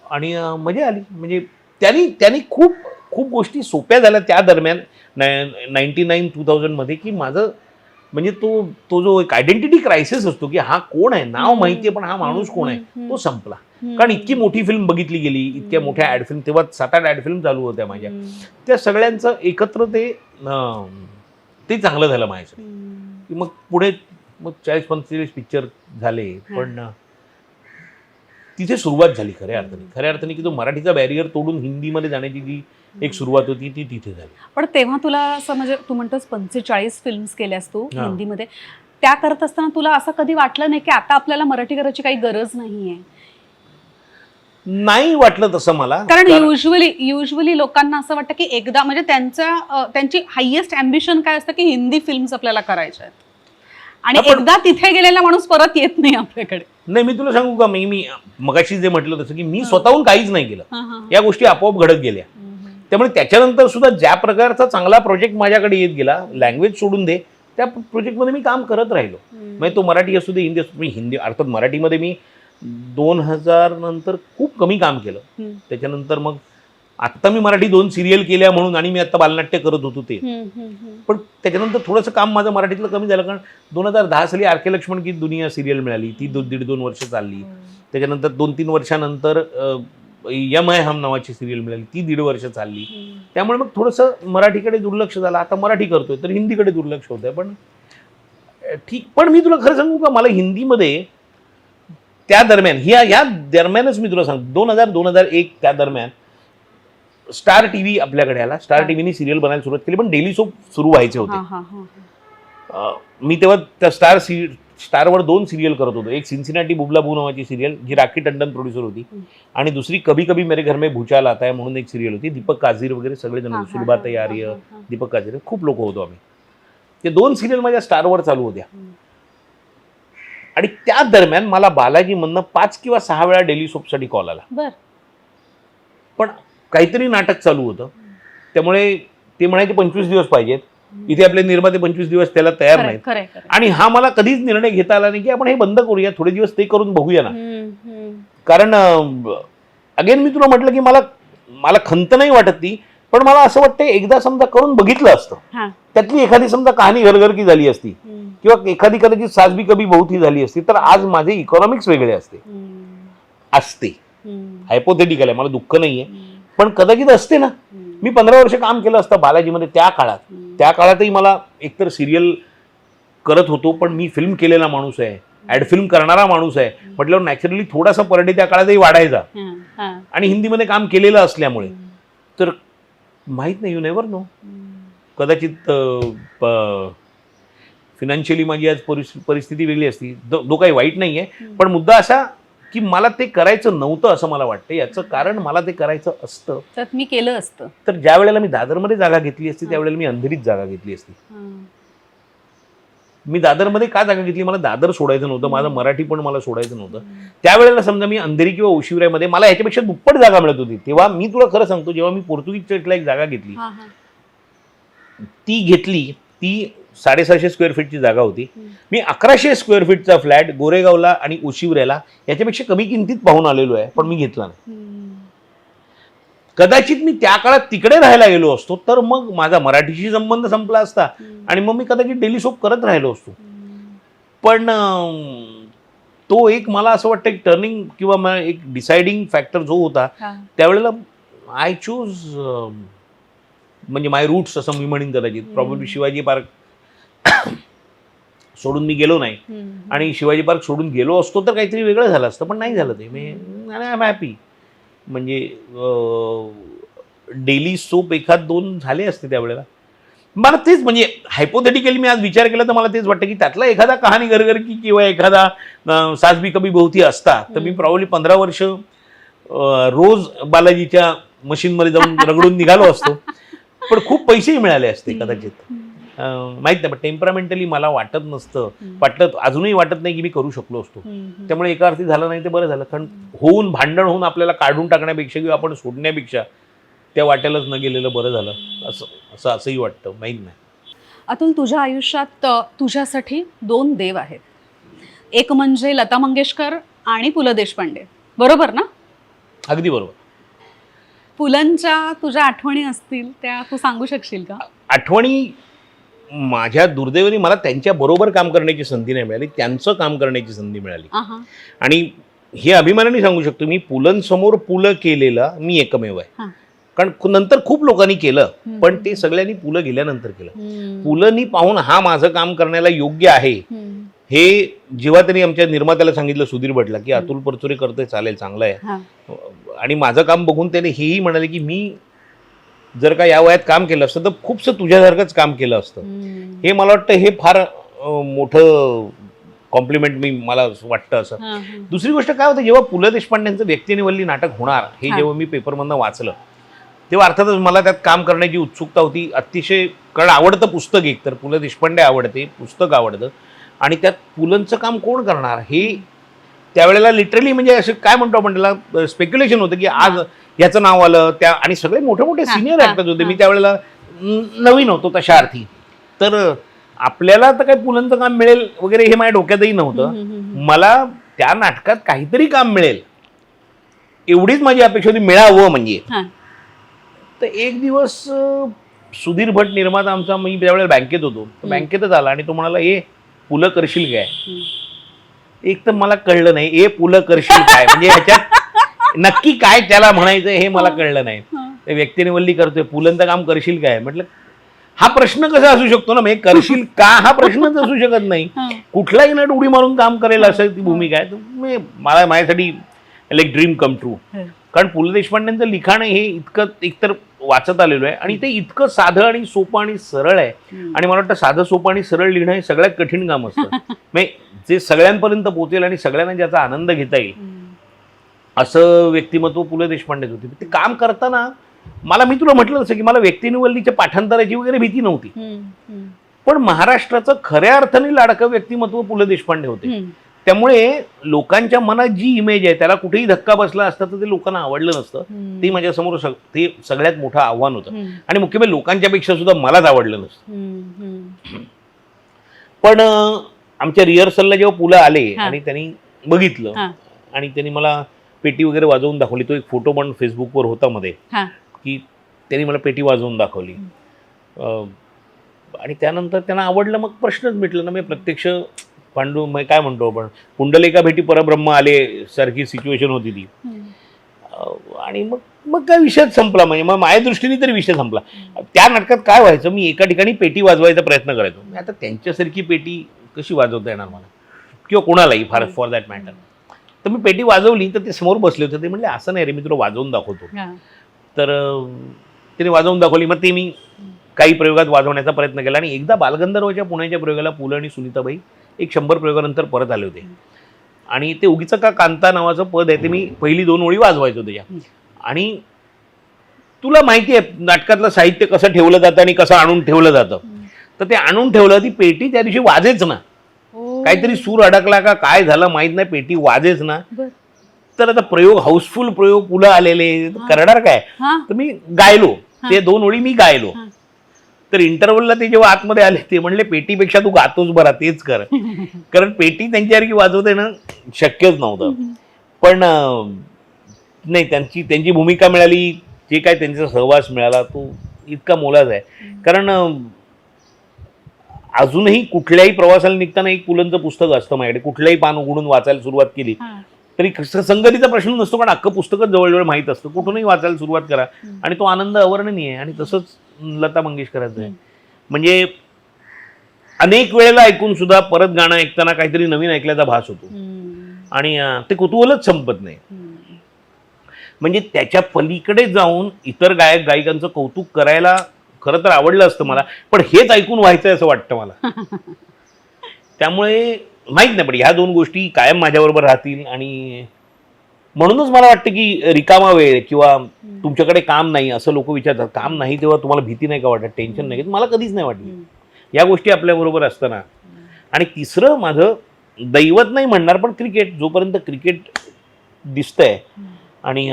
आणि मजा आली. म्हणजे त्यांनी खूप खूप गोष्टी सोप्या झाल्या त्या दरम्यान 99-2000 की माझं म्हणजे तो जो एक आयडेंटिटी क्रायसिस असतो की हा कोण आहे, नाव माहिती आहे पण हा माणूस कोण आहे, तो संपला. कारण इतकी मोठी फिल्म बघितली गेली, इतक्या मोठ्या ॲड फिल्म, तेव्हा 7-8 ॲड फिल्म चालू होत्या माझ्या. त्या सगळ्यांचं एकत्र ते चांगलं झालं माझ्यासाठी. मग पुढे मग 40-45 पिक्चर झाले. पण तिथे सुरुवात झाली खऱ्या अर्थाने की तो मराठीचा बॅरियर तोडून हिंदीमध्ये जाण्याची जी एक सुरुवात होती ती तिथे झाली. पण तेव्हा तुला असं म्हणजे तू म्हणतोस 45 फिल्म्स केल्यास तू हिंदीमध्ये. त्या करत असताना तुला असं कधी वाटलं नाही की आता आपल्याला मराठी करायची काही गरज नाहीये? नाही वाटलं तसं मला. कारण युजली लोकांना असं वाटतं की एकदा म्हणजे त्यांची हायेस्ट अँबिशन काय असतं की हिंदी फिल्म्स आपल्याला करायच्या आहेत आणि एकदा तिथे गेलेला माणूस परत येत नाही आपल्याकडे. नाही मी तुला सांगू का मी मगाशी जे म्हटलं तसं की मी स्वतःहून काहीच नाही केलं. या गोष्टी आपोआप घडत गेल्या. त्यामुळे त्याच्यानंतर सुद्धा ज्या प्रकारचा चांगला प्रोजेक्ट माझ्याकडे येत गेला, लँग्वेज सोडून दे, त्या प्रोजेक्टमध्ये मी काम करत राहिलो. म्हणजे तो मराठी असू दे, हिंदी असू दे. हिंदी अर्थात मराठीमध्ये मी 2000 नंतर खूप कमी काम केलं. त्याच्यानंतर मग आत्ता मी मराठी 2 सिरियल केल्या म्हणून आणि मी आत्ता बालनाट्य करत होतो ते. पण त्याच्यानंतर थोडंसं काम माझं मराठीतलं कमी झालं कारण 2010 साली आर.के. लक्ष्मण की दुनिया सिरियल मिळाली. ती 1.5-2 वर्ष चालली. त्याच्यानंतर 2-3 वर्षानंतर यम है हम नावाची सिरियल मिळाली. ती 1.5 वर्ष चालली. त्यामुळे मग थोडंसं मराठीकडे दुर्लक्ष झालं. आता मराठी करतोय तर हिंदीकडे दुर्लक्ष होत आहे. पण ठीक. पण मी तुला खरं सांगू का, मला हिंदीमध्ये त्या दरम्यान ह्या दरम्यानच मी तुला सांगतो 2000-2001 त्या दरम्यान स्टार टीव्ही आपल्याकडे आला. स्टार टीव्हीने सिरियल बनायला सुरुवात केली. पण डेली सोप सुरू व्हायचे होते. मी तेव्हा त्या स्टारवर 2 सिरियल करत होतो. एक सिन्सिनाटी बुबला बू नावाची सिरियल जी राखी टंडन प्रोड्युसर होती आणि दुसरी कभी कभी मेरे घर में भूचाल आता है म्हणून एक सिरियल होती. दीपक काझीर वगैरे सगळेजण होते. सुलभाताई आर्य, दीपक काझीर, खूप लोक होतो आम्ही. ते 2 सिरियल माझ्या स्टारवर चालू होत्या. आणि त्या दरम्यान मला बालाजीमधनं 5 किंवा 6 वेळा डेली सोपसाठी कॉल आला. पण काहीतरी नाटक चालू होतं. त्यामुळे ते म्हणायचे 25 दिवस पाहिजेत. इथे आपले निर्माते 25 दिवस त्याला तयार नाहीत. आणि हा मला कधीच निर्णय घेता आला नाही की आपण हे बंद करूया, थोडे दिवस ते करून बघूया ना. कारण अगेन मी तुला म्हटलं की मला खंत नाही वाटत ती. पण मला असं वाटतं एकदा समजा करून बघितलं असतं, त्यातली एखादी समजा कहाणी घरघर की झाली असती किंवा एखादी कदाचित सास भी कभी बहुत ही झाली असती तर आज माझे इकॉनॉमिक्स वेगळे असते. हायपोथेटिकल आहे, मला दुःख नाहीये, पण कदाचित असते ना. मी 15 वर्ष काम केलं असतं बालाजीमध्ये. त्या काळातही मला एकतर सिरियल करत होतो पण मी फिल्म केलेला माणूस आहे, ॲड फिल्म करणारा माणूस आहे म्हटल्यावर नॅचरली थोडासा पर डे त्या काळातही वाढायचा. आणि हिंदीमध्ये काम केलेलं असल्यामुळे तर माहीत नाही, यू नेव्हर नो. कदाचित फिनान्शियली माझी आज परिस्थिती वेगळी असती. काही वाईट नाही आहे. पण मुद्दा असा की मला ते करायचं नव्हतं असं मला वाटतं. याचं कारण मला ते करायचं असतं तर मी केलं असतं. तर ज्या वेळेला मी दादरमध्ये जागा घेतली असती त्यावेळेला मी अंधेरीत जागा घेतली असती. मी दादरमध्ये का जागा घेतली, मला दादर सोडायचं नव्हतं, माझं मराठी पण मला सोडायचं नव्हतं. त्यावेळेला समजा मी अंधेरी किंवा ओशिवऱ्यामध्ये मला ह्याच्यापेक्षा दुप्पट जागा मिळत होती. तेव्हा मी तुला खरं सांगतो, जेव्हा मी पोर्तुगीज चर्चला एक जागा घेतली, ती घेतली, ती 650 स्क्वेअर फीटची जागा होती. मी 1100 स्क्वेअर फीटचा फ्लॅट गोरेगावला आणि ओशिवऱ्याला याच्यापेक्षा कमी किमतीत पाहून आलेलो आहे, पण मी घेतला नाही. कदाचित मी त्या काळात तिकडे राहायला गेलो असतो तर मग माझा मराठीशी संबंध संपला असता आणि मग मी कदाचित डेली सोप करत राहिलो असतो. पण तो एक मला असं वाटतं एक टर्निंग किंवा एक डिसाइडिंग फॅक्टर जो होता त्यावेळेला आय चूज म्हणजे माय रूट्स असं मी म्हणेन. कदाचित प्रॉब्लेम शिवाजी पार्क सोडून मी गेलो नाही आणि शिवाजी पार्क सोडून गेलो असतो तर काहीतरी वेगळं झालं असतं, पण नाही झालं ते. मी आय एम हॅपी. म्हणजे डेली सोप एखाद दोन झाले असते त्यावेळेला. मला तेच म्हणजे हायपोथेटिकली मी आज विचार केला तर मला तेच वाटतं की त्यातला एखादा कहाणी घर की किंवा एखादा सास भी कभी बहुती असता तर मी प्रॉब्ली 15 वर्ष रोज बालाजीच्या मशीनमध्ये जाऊन रगडून निघालो असतो, पण खूप पैसेही मिळाले असते कदाचित. माहित नाही, पण टेम्परामेंटली मला वाटत नसतं, अजूनही वाटत नाही की मी करू शकलो असतो. त्यामुळे एका अर्थी झालं नाही ते बरं झालं, कारण होऊन भांडण होऊन आपल्याला काढून टाकण्यापेक्षा किंवा आपण सोडण्यापेक्षा त्या वाट्यालाच न गेलेलं बरं झालं असंही वाटतं. माहीत नाही. अतुल, तुझ्या आयुष्यात तुझ्यासाठी 2 देव आहेत. एक म्हणजे लता मंगेशकर आणि पु ल देशपांडे, बरोबर ना? अगदी बरोबर. पुलंच्या तुझ्या आठवणी असतील त्या तू सांगू शकशील का? आठवणी माझ्या दुर्दैवाने मला त्यांच्या बरोबर काम करण्याची संधी नाही मिळाली, त्यांचं काम करण्याची संधी मिळाली. आणि हे अभिमानाने सांगू शकतो मी, पुलंसमोर पुलं केलेला मी एकमेव आहे. कारण नंतर खूप लोकांनी केलं, पण ते सगळ्यांनी पुलं गेल्यानंतर केलं. पुलंनी पाहून हा माझं काम करण्याला योग्य आहे हे जेव्हा त्यांनी आमच्या निर्मात्याला सांगितलं, सुधीर भटला, की अतुल परचुरे करतोय, चालेल, चांगलं आहे. आणि माझं काम बघून त्याने हेही म्हणाले की मी जर का या वयात काम केलं असतं तर खूपसं तुझ्यासारखंच काम केलं असतं. हे मला वाटतं हे फार मोठं कॉम्प्लिमेंट मला वाटतं असं. दुसरी गोष्ट काय होतं, जेव्हा पु ल देशपांडेंचं व्यक्तिनिवल्ली नाटक होणार हे जेव्हा मी पेपरमधनं वाचलं तेव्हा अर्थातच मला त्यात काम करण्याची उत्सुकता होती अतिशय. कारण आवडतं पुस्तक, एक तर पु ल देशपांडे आवडते, पुस्तक आवडतं, आणि त्यात पुलंचं काम कोण करणार हे त्यावेळेला लिटरली म्हणजे असं काय म्हणतो आपण त्याला, स्पेक्युलेशन होतं की आज याचं नाव आलं त्या, आणि सगळे मोठे मोठे सिनियर ॲक्टर्स होते. मी त्यावेळेला नवीन होतो तशा अर्थी, तर आपल्याला तर काही पुलंचं काम मिळेल वगैरे हे माझ्या डोक्यातही नव्हतं. मला त्या नाटकात काहीतरी काम मिळेल एवढीच माझी अपेक्षा होती, मिळावं म्हणजे. तर एक दिवस सुधीर भट निर्माता आमचा, मी त्यावेळेला बँकेत होतो, बँकेतच आला आणि तो म्हणाला, ए पुलं करशील काय? एक तर मला कळलं नाही, ए पुलं करशील काय म्हणजे ह्याच्यात नक्की काय त्याला म्हणायचं हे मला कळलं नाही. ते व्यक्तिनिवल्ली करतोय, पुलंचं काम करशील काय? म्हटलं हा प्रश्न कसा असू शकतो ना, म्हणजे करशील का हा प्रश्नच असू शकत नाही. कुठलाही नट उडी मारून काम करेल असं ती भूमिका आहे. मला माझ्यासाठी लाईक ड्रीम कम ट्रू. कारण पु ल देशपांडेंचं लिखाण हे इतकं एकतर वाचत आलेलो आहे आणि ते इतकं साधं आणि सोपं आणि सरळ आहे. आणि मला वाटतं साधं सोपं आणि सरळ लिहिणं हे सगळ्यात कठीण काम असतं. म्हणजे जे सगळ्यांपर्यंत पोहोचेल आणि सगळ्यांना ज्याचा आनंद घेता येईल असं व्यक्तिमत्व पु ल देशपांडेच होते. ते काम करताना मी तुला म्हटलं तसं की मला व्यक्तिनिवल्लीच्या पाठांतराची वगैरे भीती नव्हती, पण महाराष्ट्राचं खऱ्या अर्थाने लाडकं व्यक्तिमत्व पु ल देशपांडे होते. त्यामुळे लोकांच्या मनात जी इमेज आहे त्याला कुठेही धक्का बसला असता तर ते लोकांना आवडलं नसतं. ते माझ्यासमोर ते सगळ्यात मोठं आव्हान होतं आणि मुख्य म्हणजे लोकांच्या पेक्षा सुद्धा मलाच आवडलं नसतं. पण आमच्या रिहर्सलला जेव्हा पुलं आले आणि त्यांनी बघितलं आणि त्यांनी मला पेटी वगैरे वाजवून दाखवली, तो एक फोटो पण फेसबुकवर होता मध्ये की त्यांनी मला पेटी वाजवून दाखवली आणि त्यानंतर त्यांना आवडलं. मग प्रश्नच मिटलं ना, मी प्रत्यक्ष पांडू काय म्हणतो आपण, पुंडलिका भेटी परब्रह्म आले सारखी सिच्युएशन होती ती. आणि मग काय विषयच संपला. म्हणजे मग माझ्या दृष्टीने तरी विषय संपला. त्या नाटकात काय व्हायचं, मी एका ठिकाणी पेटी वाजवायचा प्रयत्न करायचो. आता त्यांच्यासारखी पेटी कशी वाजवता येणार मला किंवा कोणालाही फॉर दॅट मॅटर. तर मी पेटी वाजवली तर ते समोर बसले होते, ते म्हणले असं नाही रे, मी तुला वाजवून दाखवतो. तर तिने वाजवून दाखवली. मग ते मी काही प्रयोगात वाजवण्याचा प्रयत्न केला आणि एकदा बालगंधर्वच्या पुण्याच्या प्रयोगाला पु ल आणि सुनीताबाई एक 100 प्रयोगानंतर परत आले होते आणि ते उगीचं का कांता नावाचं पद आहे ते मी पहिली 2 ओळी वाजवायचो त्याच्या. आणि तुला माहिती आहे नाटकातलं साहित्य कसं ठेवलं जातं आणि कसं आणून ठेवलं जातं. तर ते आणून ठेवलं, ती पेटी त्या दिवशी वाजेच ना. काहीतरी सूर अडकला का काय झालं माहित नाही, पेटी वाजेच ना. तर आता प्रयोग हाऊसफुल प्रयोग पुलं आलेले, करणार काय. तर मी गायलो, ते 2 ओळी मी गायलो. तर इंटरव्हलला ते जेव्हा आतमध्ये आले ते म्हणले पेटीपेक्षा तू गातोच बरा, तेच कर. कारण पेटी त्यांच्यासारखी वाजवते ना शक्यच नव्हतं. पण नाही, त्यांची भूमिका मिळाली, जे काय त्यांचा सहवास मिळाला तो इतका मोलाचा आहे. कारण अजूनही कुठल्याही प्रवासाला निघताना एक पुलंचं पुस्तक असतं माझ्याकडे. कुठल्याही पान उघडून वाचायला सुरुवात केली तरी संगतीचा प्रश्न नसतो, कारण अख्खं पुस्तकच जवळजवळ माहीत असतं. कुठूनही वाचायला सुरुवात करा आणि तो आनंद अवर्णनीय आहे. आणि तसंच लता मंगेशकरांचं आहे. म्हणजे अनेक वेळेला ऐकून सुद्धा परत गाणं ऐकताना काहीतरी नवीन ऐकल्याचा भास होतो आणि ते कुतूहलच संपत नाही. म्हणजे त्याच्या पलीकडे जाऊन इतर गायक गायिकांचं कौतुक करायला खरं तर आवडलं असतं मला, पण हेच ऐकून व्हायचंय असं वाटतं मला. त्यामुळे माहित नाही, पण ह्या 2 गोष्टी कायम माझ्याबरोबर राहतील. आणि म्हणूनच मला वाटतं की रिकामा वेळ किंवा तुमच्याकडे काम नाही असं लोक विचारतात. काम नाही तेव्हा तुम्हाला भीती नाही का वाटत, टेन्शन नाही? मला कधीच नाही वाटली. या गोष्टी आपल्याबरोबर असताना. आणि तिसरं माझं दैवत नाही म्हणणार, पण क्रिकेट. जोपर्यंत क्रिकेट दिसतंय आणि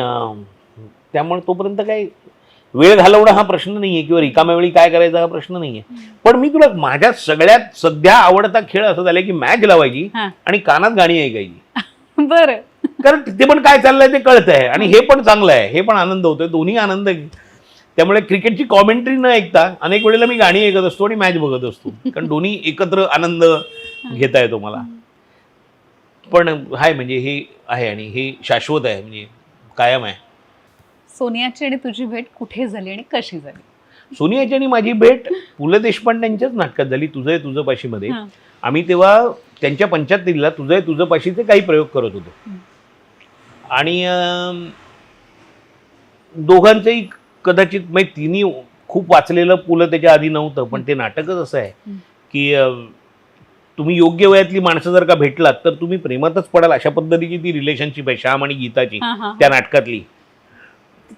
त्यामुळे तोपर्यंत काही वेळ घालवणं हा प्रश्न नाहीये किंवा रिकाम्या वेळी काय करायचा हा प्रश्न नाहीये. पण मी तुला माझ्या सगळ्यात सध्या आवडता खेळ असं झालाय की मॅच लावायची आणि कानात गाणी ऐकायची. बरं. कारण ते पण काय चाललंय ते कळतंय आणि हे पण चांगलं आहे, हे पण आनंद होतोय, दोन्ही आनंद. त्यामुळे क्रिकेटची कॉमेंट्री न ऐकता अनेक वेळेला मी गाणी ऐकत असतो आणि मॅच बघत असतो, कारण दोन्ही एकत्र आनंद घेता येतो मला. पण हाय, म्हणजे हे आहे आणि हे शाश्वत आहे, म्हणजे कायम आहे. सोनियाची आणि तुझी भेट कुठे झाली आणि कशी झाली? सोनियाची आणि माझी भेट पु ल देशपांड्यांच्याच नाटकात झाली, तुझं आहे तुझं पाशीमध्ये. आम्ही तेव्हा त्यांच्या 75ला तुझं आहे तुझं पाशीचे काही प्रयोग करत होतो. आणि दोघांचंही कदाचित म्हणजे तिन्ही खूप वाचलेलं पु ल त्याच्या आधी नव्हतं, पण ते नाटकच असं आहे की तुम्ही योग्य वयातली माणसं जर का भेटलात तर तुम्ही प्रेमातच पडाल, अशा पद्धतीची ती रिलेशनशिप आहे श्याम आणि गीताची त्या नाटकातली.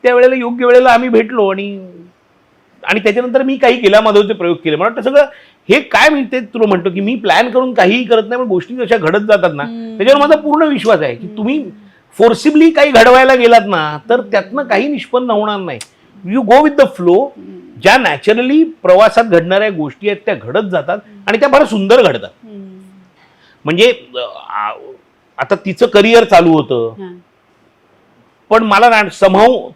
त्यावेळेला योग्य वेळेला आम्ही भेटलो आणि त्याच्यानंतर मी काही गेला माधवचे प्रयोग केले. मला वाटतं सगळं हे काय मी ते तुला म्हणतो की मी प्लॅन करून काहीही करत नाही, पण गोष्टी जशा घडत जातात ना त्याच्यावर माझा पूर्ण विश्वास आहे की तुम्ही फोर्सिबली काही घडवायला गेलात ना तर त्यातनं काही निष्पन्न होणार नाही. You go with the flow. ज्या नॅचरली प्रवासात घडणाऱ्या गोष्टी आहेत त्या घडत जातात आणि त्या फार सुंदर घडतात. म्हणजे आता तिचं करिअर चालू होतं, पण मला समहाऊ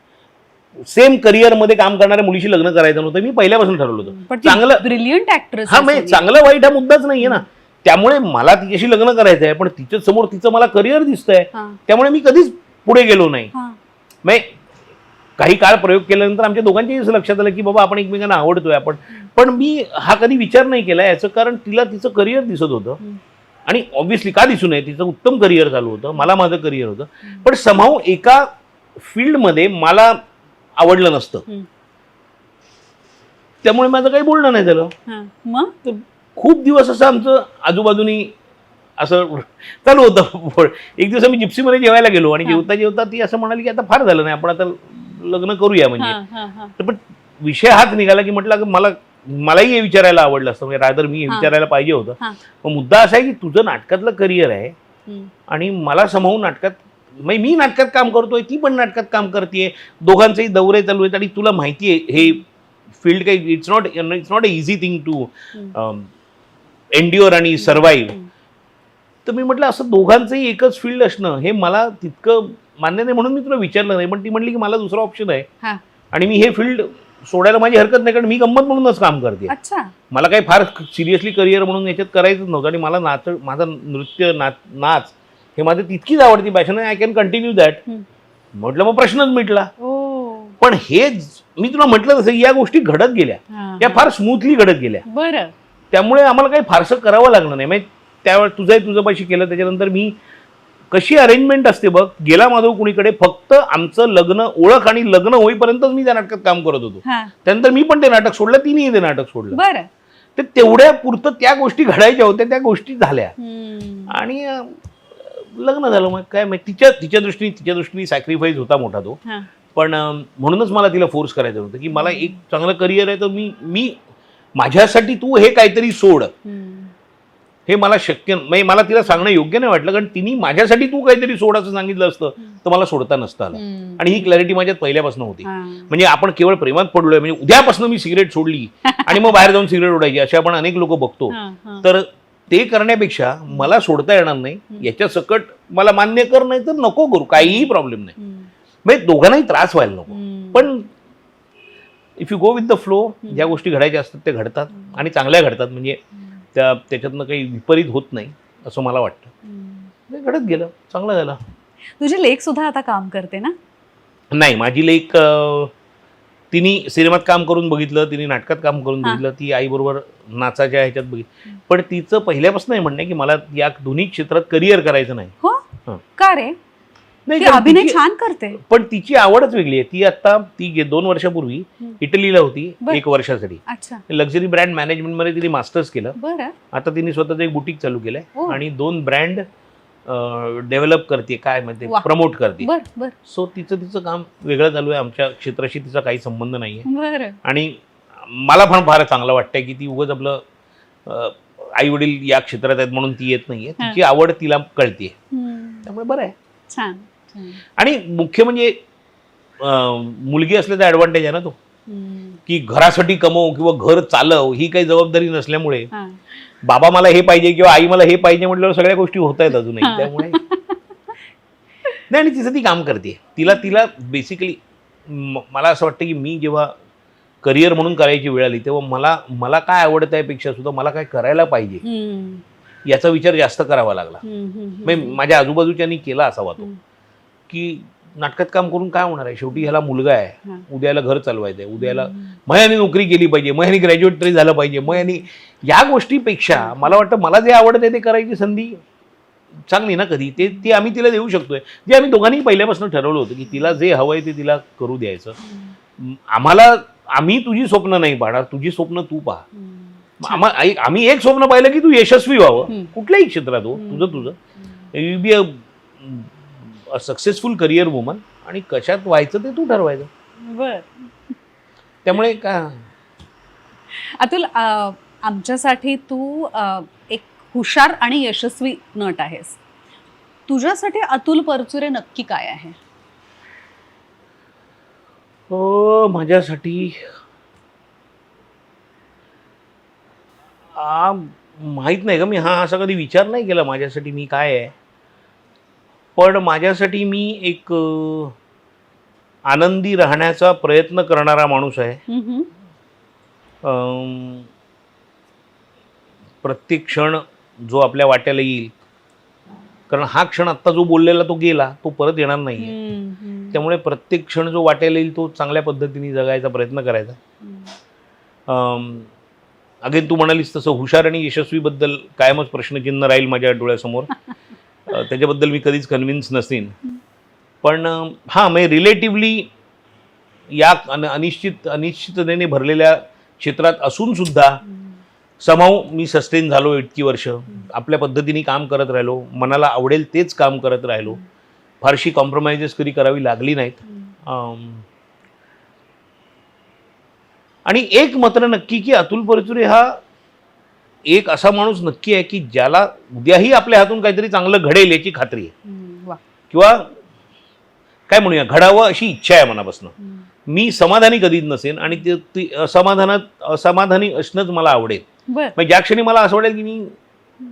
सेम करिअर मध्ये काम करणाऱ्या मुलीशी लग्न करायचं नव्हतं. मी पहिल्यापासून ठरवलं होतं. चांगलं ब्रिलियंट ऍक्ट्रेस. हा, म्हणजे चांगलं वाईट हा मुद्दाच नाहीये ना. त्यामुळे मला तिच्याशी लग्न करायचं आहे, पण तिच्या समोर तिचं मला करिअर दिसतंय, त्यामुळे मी कधीच पुढे गेलो नाही. म्हणजे काही काळ प्रयोग केल्यानंतर आमच्या दोघांच्याही असं लक्षात आलं की बाबा आपण एकमेकांना आवडतोय आपण. पण मी हा कधी विचार नाही केला याचं, कारण तिला तिचं करिअर दिसत होतं आणि ऑब्व्हियसली का दिसू नये, तिचं उत्तम करिअर चालू होतं, मला माझं करिअर होतं. पण समहाऊ एका फील्डमध्ये मला आवडलं नसतं, त्यामुळे माझं काही बोलणं नाही झालं. मग खूप दिवस असं आमचं आजूबाजूनी असं चालू होतं. एक दिवस आम्ही जिप्सीमध्ये जेवायला गेलो आणि जेवता जेवता ती असं म्हणाली की आता फार झालं नाही, आपण आता लग्न करूया. म्हणजे पण विषय हाच निघाला की म्हटलं मलाही हे विचारायला आवडलं असतं, म्हणजे रादर मी हे विचारायला पाहिजे होतं. पण मुद्दा असा आहे की तुझं नाटकातलं करिअर आहे आणि मला समहाऊ नाटकात, म्हणजे मी नाटकात काम करतोय, ती पण नाटकात काम करतेय, दोघांचेही दौरे चालू आहेत आणि तुला माहिती आहे हे फील्ड काही it's not a easy thing to endure आणि सर्व्हाइव्ह. तर मी म्हटलं असं दोघांचंही एकच फील्ड असणं हे मला तितकं मान्य नाही, म्हणून मी तुला विचारलं नाही. पण ती म्हणली की मला दुसरा ऑप्शन आहे आणि मी हे फील्ड सोडायला माझी हरकत नाही, कारण मी गंमत म्हणूनच काम करते. मला काही फार सिरियसली करिअर म्हणून याच्यात करायचंच नव्हतं आणि मला माझं नृत्य नाच हे माझं तितकीच आवडती पॅशन आहे. I can continue that. म्हटलं मग प्रश्नच मिटला. पण हे मी तुला म्हटलं तसं या गोष्टी घडत गेल्या, या फार स्मूथली घडत गेल्या. बरं. त्यामुळे आम्हाला काही फारसं करावं लागलं नाही. म्हणजे त्यावेळेस तुझं पाशी केलं, त्याच्यानंतर मी कशी अरेंजमेंट असते बघ, गेला माधव कुणीकडे, फक्त आमचं लग्न ओळख आणि लग्न होईपर्यंतच मी त्या नाटकात काम करत होतो. त्यानंतर मी पण ते नाटक सोडलं, तिनेही ते नाटक सोडलं. बरं. तर तेवढ्या पुरतं त्या गोष्टी घडायच्या होत्या, त्या गोष्टी झाल्या आणि लग्न झालं. मग काय मग तिच्या दृष्टीने सॅक्रिफाईस होता मोठा तो. हां. पण म्हणूनच मला तिला फोर्स करायचं होतं की मला एक चांगलं करिअर आहे तर मी माझ्यासाठी तू हे काहीतरी सोड, हे मला शक्य म्हणजे मला तिला सांगणं योग्य नाही वाटलं, कारण तिने माझ्यासाठी तू काहीतरी सोड असं सांगितलं असतं तर मला सोडता नसतं आलं. आणि ही क्लॅरिटी माझ्यात पहिल्यापासून होती. म्हणजे आपण केवळ प्रेमात पडलोय म्हणजे उद्यापासून मी सिगरेट सोडली आणि मग बाहेर जाऊन सिगरेट ओढायची असे आपण अनेक लोक बघतो. तर ते करण्यापेक्षा मला सोडता येणार नाही याच्या सकट मला मान्य कर, नाही तर नको करू, काहीही प्रॉब्लेम नाही. म्हणजे दोघांनाही त्रास व्हायला नको. पण if you go with the flow, ज्या गोष्टी घडायच्या असतात त्या घडतात आणि चांगल्या घडतात. म्हणजे त्याच्यातनं काही विपरीत होत नाही असं मला वाटतं. ते घडत गेलं, चांगलं झालं. तुझी लेक सुद्धा आता काम करते ना? नाही, माझी लेक तिने सिनेमात काम करून बघितलं, तिने नाटकात काम करून बघितलं, ती आईबरोबर नाचाच्या ह्याच्यात बघितलं. पण तिचं पहिल्यापासून म्हणणं आहे की मला या दोन्ही क्षेत्रात करिअर करायचं नाही. हो, हं. का रे? नाही, ती कारण अभिनय तिची- छान करते. पण तिची आवडच वेगळी आहे. ती 2 वर्षापूर्वी इटलीला होती बरं. 1 वर्षासाठी. अच्छा, लक्झरी ब्रँड मॅनेजमेंट मध्ये तिने मास्टर्स केलं. बरं. आता तिने स्वतःचं एक बुटीक चालू केलंय हो. आणि 2 ब्रँड डेव्हलप करते, काय म्हणते, वा. प्रमोट करते. बरं. सो तिचं काम वेगळं चालू आहे. आमच्या क्षेत्राशी तिचा काही संबंध नाहीये. बरं. आणि मला पण फार चांगलं वाटतंय की ती उगाच आपलं आई वडील या क्षेत्रात आहेत म्हणून ती येत नाहीये. तिची आवड तिला कळते, त्यामुळे बरं आहे. छान. आणि मुख्य म्हणजे मुलगी असल्याचा ऍडव्हान्टेज आहे ना तो, की घरासाठी कमव किंवा घर चालव ही काही जबाबदारी नसल्यामुळे बाबा मला हे पाहिजे किंवा आई मला हे पाहिजे म्हटल्यावर सगळ्या गोष्टी होत आहेत अजूनही. त्यामुळे नाही, आणि तिचं ती काम करते. तिला बेसिकली मला असं वाटतं की मी जेव्हा करिअर म्हणून करायची वेळ आली तेव्हा मला काय आवडत आहे पेक्षा सुद्धा मला काय करायला पाहिजे याचा विचार जास्त करावा लागला. म्हणजे माझ्या आजूबाजूच्यांनी केला असावा तो, की नाटकात काम करून काय होणार आहे, शेवटी ह्याला मुलगा आहे, उद्याला घर चालवायचं आहे, उद्याला मयाने नोकरी केली पाहिजे, मयाने ग्रॅज्युएट तरी झालं पाहिजे, मयाने या गोष्टीपेक्षा मला वाटतं मला जे आवडत आहे ते करायची संधी चांगली ना कधी ती आम्ही तिला देऊ शकतोय. जे आम्ही दोघांनी पहिल्यापासून ठरवलं होतं की तिला जे हवंय ते तिला करू द्यायचं. आम्ही तुझी स्वप्न नाही पाहणार, तुझी स्वप्न तू पहा. आम्ही एक स्वप्न पाहिलं की तू यशस्वी व्हावं कुठल्याही क्षेत्रात हो, तुझं you be a successful career woman, आणि कशात व्हायचं ते तू ठरवायचं. बर. त्यामुळे का अतुल, आमच्यासाठी तू एक हुशार आणि यशस्वी नट आहेस. तुझ्यासाठी अतुल परचुरे नक्की काय आहे? माझ्यासाठी माहित नाही का, मी असा कधी विचार नाही केला माझ्यासाठी मी काय आहे. पण माझ्यासाठी मी एक आनंदी राहण्याचा प्रयत्न करणारा माणूस आहे. प्रत्येक क्षण जो आपल्या वाट्याला येईल, कारण हा क्षण आत्ता जो बोललेला तो गेला, तो परत येणार नाही. त्यामुळे प्रत्येक क्षण जो वाट्याला येईल तो चांगल्या पद्धतीने जगायचा प्रयत्न करायचा. अगेन तू म्हणालीस तसं हुशार आणि यशस्वीबद्दल कायमच प्रश्नचिन्ह राहील माझ्या डोळ्यासमोर. त्याच्याबद्दल मी कधीच कन्व्हिन्स नसेन. पण म्हणजे रिलेटिव्हली या अनिश्चिततेने भरलेल्या क्षेत्रात असून सुद्धा समाव मी सस्टेन झालो इतकी वर्ष. आपल्या पद्धतीने काम करत राहिलो, मनाला आवडेल तेच काम करत राहिलो, फारशी कॉम्प्रोमाइजेस कधी करावी लागली नाहीत. आणि एक मात्र नक्की की अतुल परचुरे हा एक असा माणूस नक्की आहे की ज्याला उद्याही आपल्या हातून काहीतरी चांगलं घडेल याची खात्री आहे, किंवा काय म्हणूया घडावं अशी इच्छा आहे मनापासून. मी समाधानी कधीच नसेन आणि ते असमाधानी असणंच मला आवडेल. मग ज्या क्षणी मला असं वाटेल की मी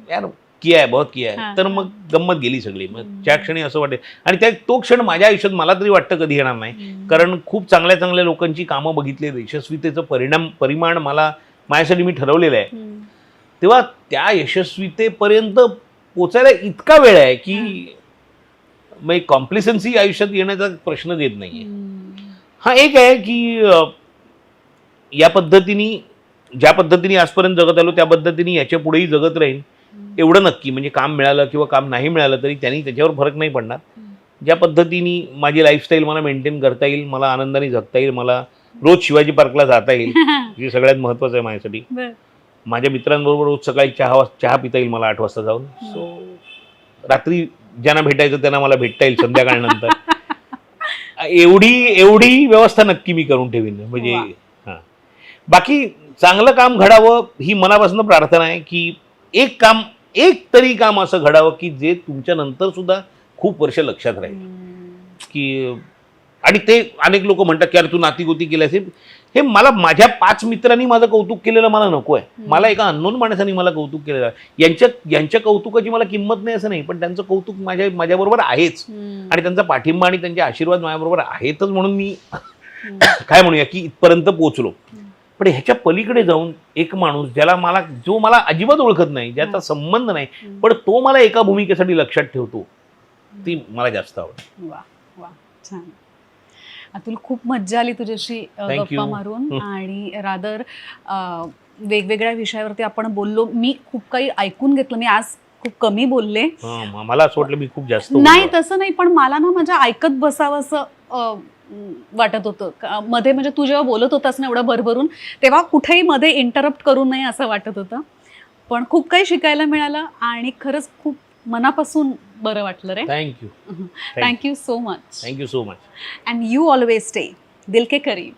यार किया आहे बहुत किया आहे, तर मग गंमत गेली सगळी. मग ज्या क्षणी असं वाटेल, आणि तो क्षण माझ्या आयुष्यात मला तरी वाटतं कधी येणार नाही, कारण खूप चांगल्या लोकांची कामं बघितली, यशस्वीतेचं परिमाण माझ्यासाठी मी ठरवलेलं आहे. तेव्हा त्या यशस्वीतेपर्यंत पोचायला इतका वेळ आहे की मग कॉम्प्लिसन्सी आयुष्यात येण्याचा प्रश्नच येत नाहीये. एक आहे की या पद्धतीने ज्या पद्धतीने आजपर्यंत जगत आलो त्या पद्धतीने याच्या पुढेही जगत राहील एवढं नक्की. म्हणजे काम मिळालं किंवा काम नाही मिळालं तरी त्याच्यावर फरक नाही पडणार. ज्या पद्धतीने माझी लाईफस्टाईल मला मेंटेन करता येईल, मला आनंदाने जगता येईल, मला रोज शिवाजी पार्कला जाता येईल, हे सगळ्यात महत्त्वाचं आहे माझ्यासाठी. माझ्या मित्रांबरोबर रोज सकाळी चहा पिता येईल मला 8 वाजता जाऊन. सो रात्री ज्यांना भेटायचं त्यांना मला भेटता येईल संध्याकाळनंतर. एवढी व्यवस्था नक्की मी करून ठेवीन. म्हणजे वा. हां, बाकी चांगलं काम घडावं ही मनापासून प्रार्थना आहे, की एक तरी काम असं घडावं की जे तुमच्या नंतर सुद्धा खूप वर्ष लक्षात राहील. की आणि ते अनेक लोक म्हणतात की अरे तू नातीगोती केल्यास, हे मला माझ्या 5 मित्रांनी माझं कौतुक केलेलं मला नको आहे. मला एका अननोन माणसाने मला कौतुक केलेलं आहे. यांच्या कौतुकाची मला किंमत नाही असं नाही, पण त्यांचं कौतुक माझ्याबरोबर आहेच आणि त्यांचा पाठिंबा आणि त्यांचे आशीर्वाद माझ्याबरोबर आहेतच, म्हणून मी काय म्हणूया की इथपर्यंत पोहोचलो. पण ह्याच्या पलीकडे जाऊन एक माणूस जो मला अजिबात ओळखत नाही, ज्याचा संबंध नाही, पण तो मला एका भूमिकेसाठी लक्षात ठेवतो, ती मला जास्त आवडते. वा वा, छान. अतुल, खूप मज्जा आली तुझ्याशी Thank गप्पा you. मारून. आणि रादर वेगवेगळ्या विषयावरती आपण बोललो. मी खूप काही ऐकून घेतलं. मी आज खूप कमी बोलले. मला असं वाटलं मी खूप जास्त नाही, बोललो. तसं नाही, पण मला ना माझ्या ऐकत बसावं असं वाटत होतं मध्ये. म्हणजे तू जेव्हा बोलत होतास ना एवढं भरभरून, तेव्हा कुठेही मध्ये इंटरप्ट करू नये असं वाटत होतं. पण खूप काही शिकायला मिळालं आणि खरंच खूप मनापासून बरं वाटलं रे. Thank you. Thank you so much. Thank you so much. And you always stay दिल के करीब.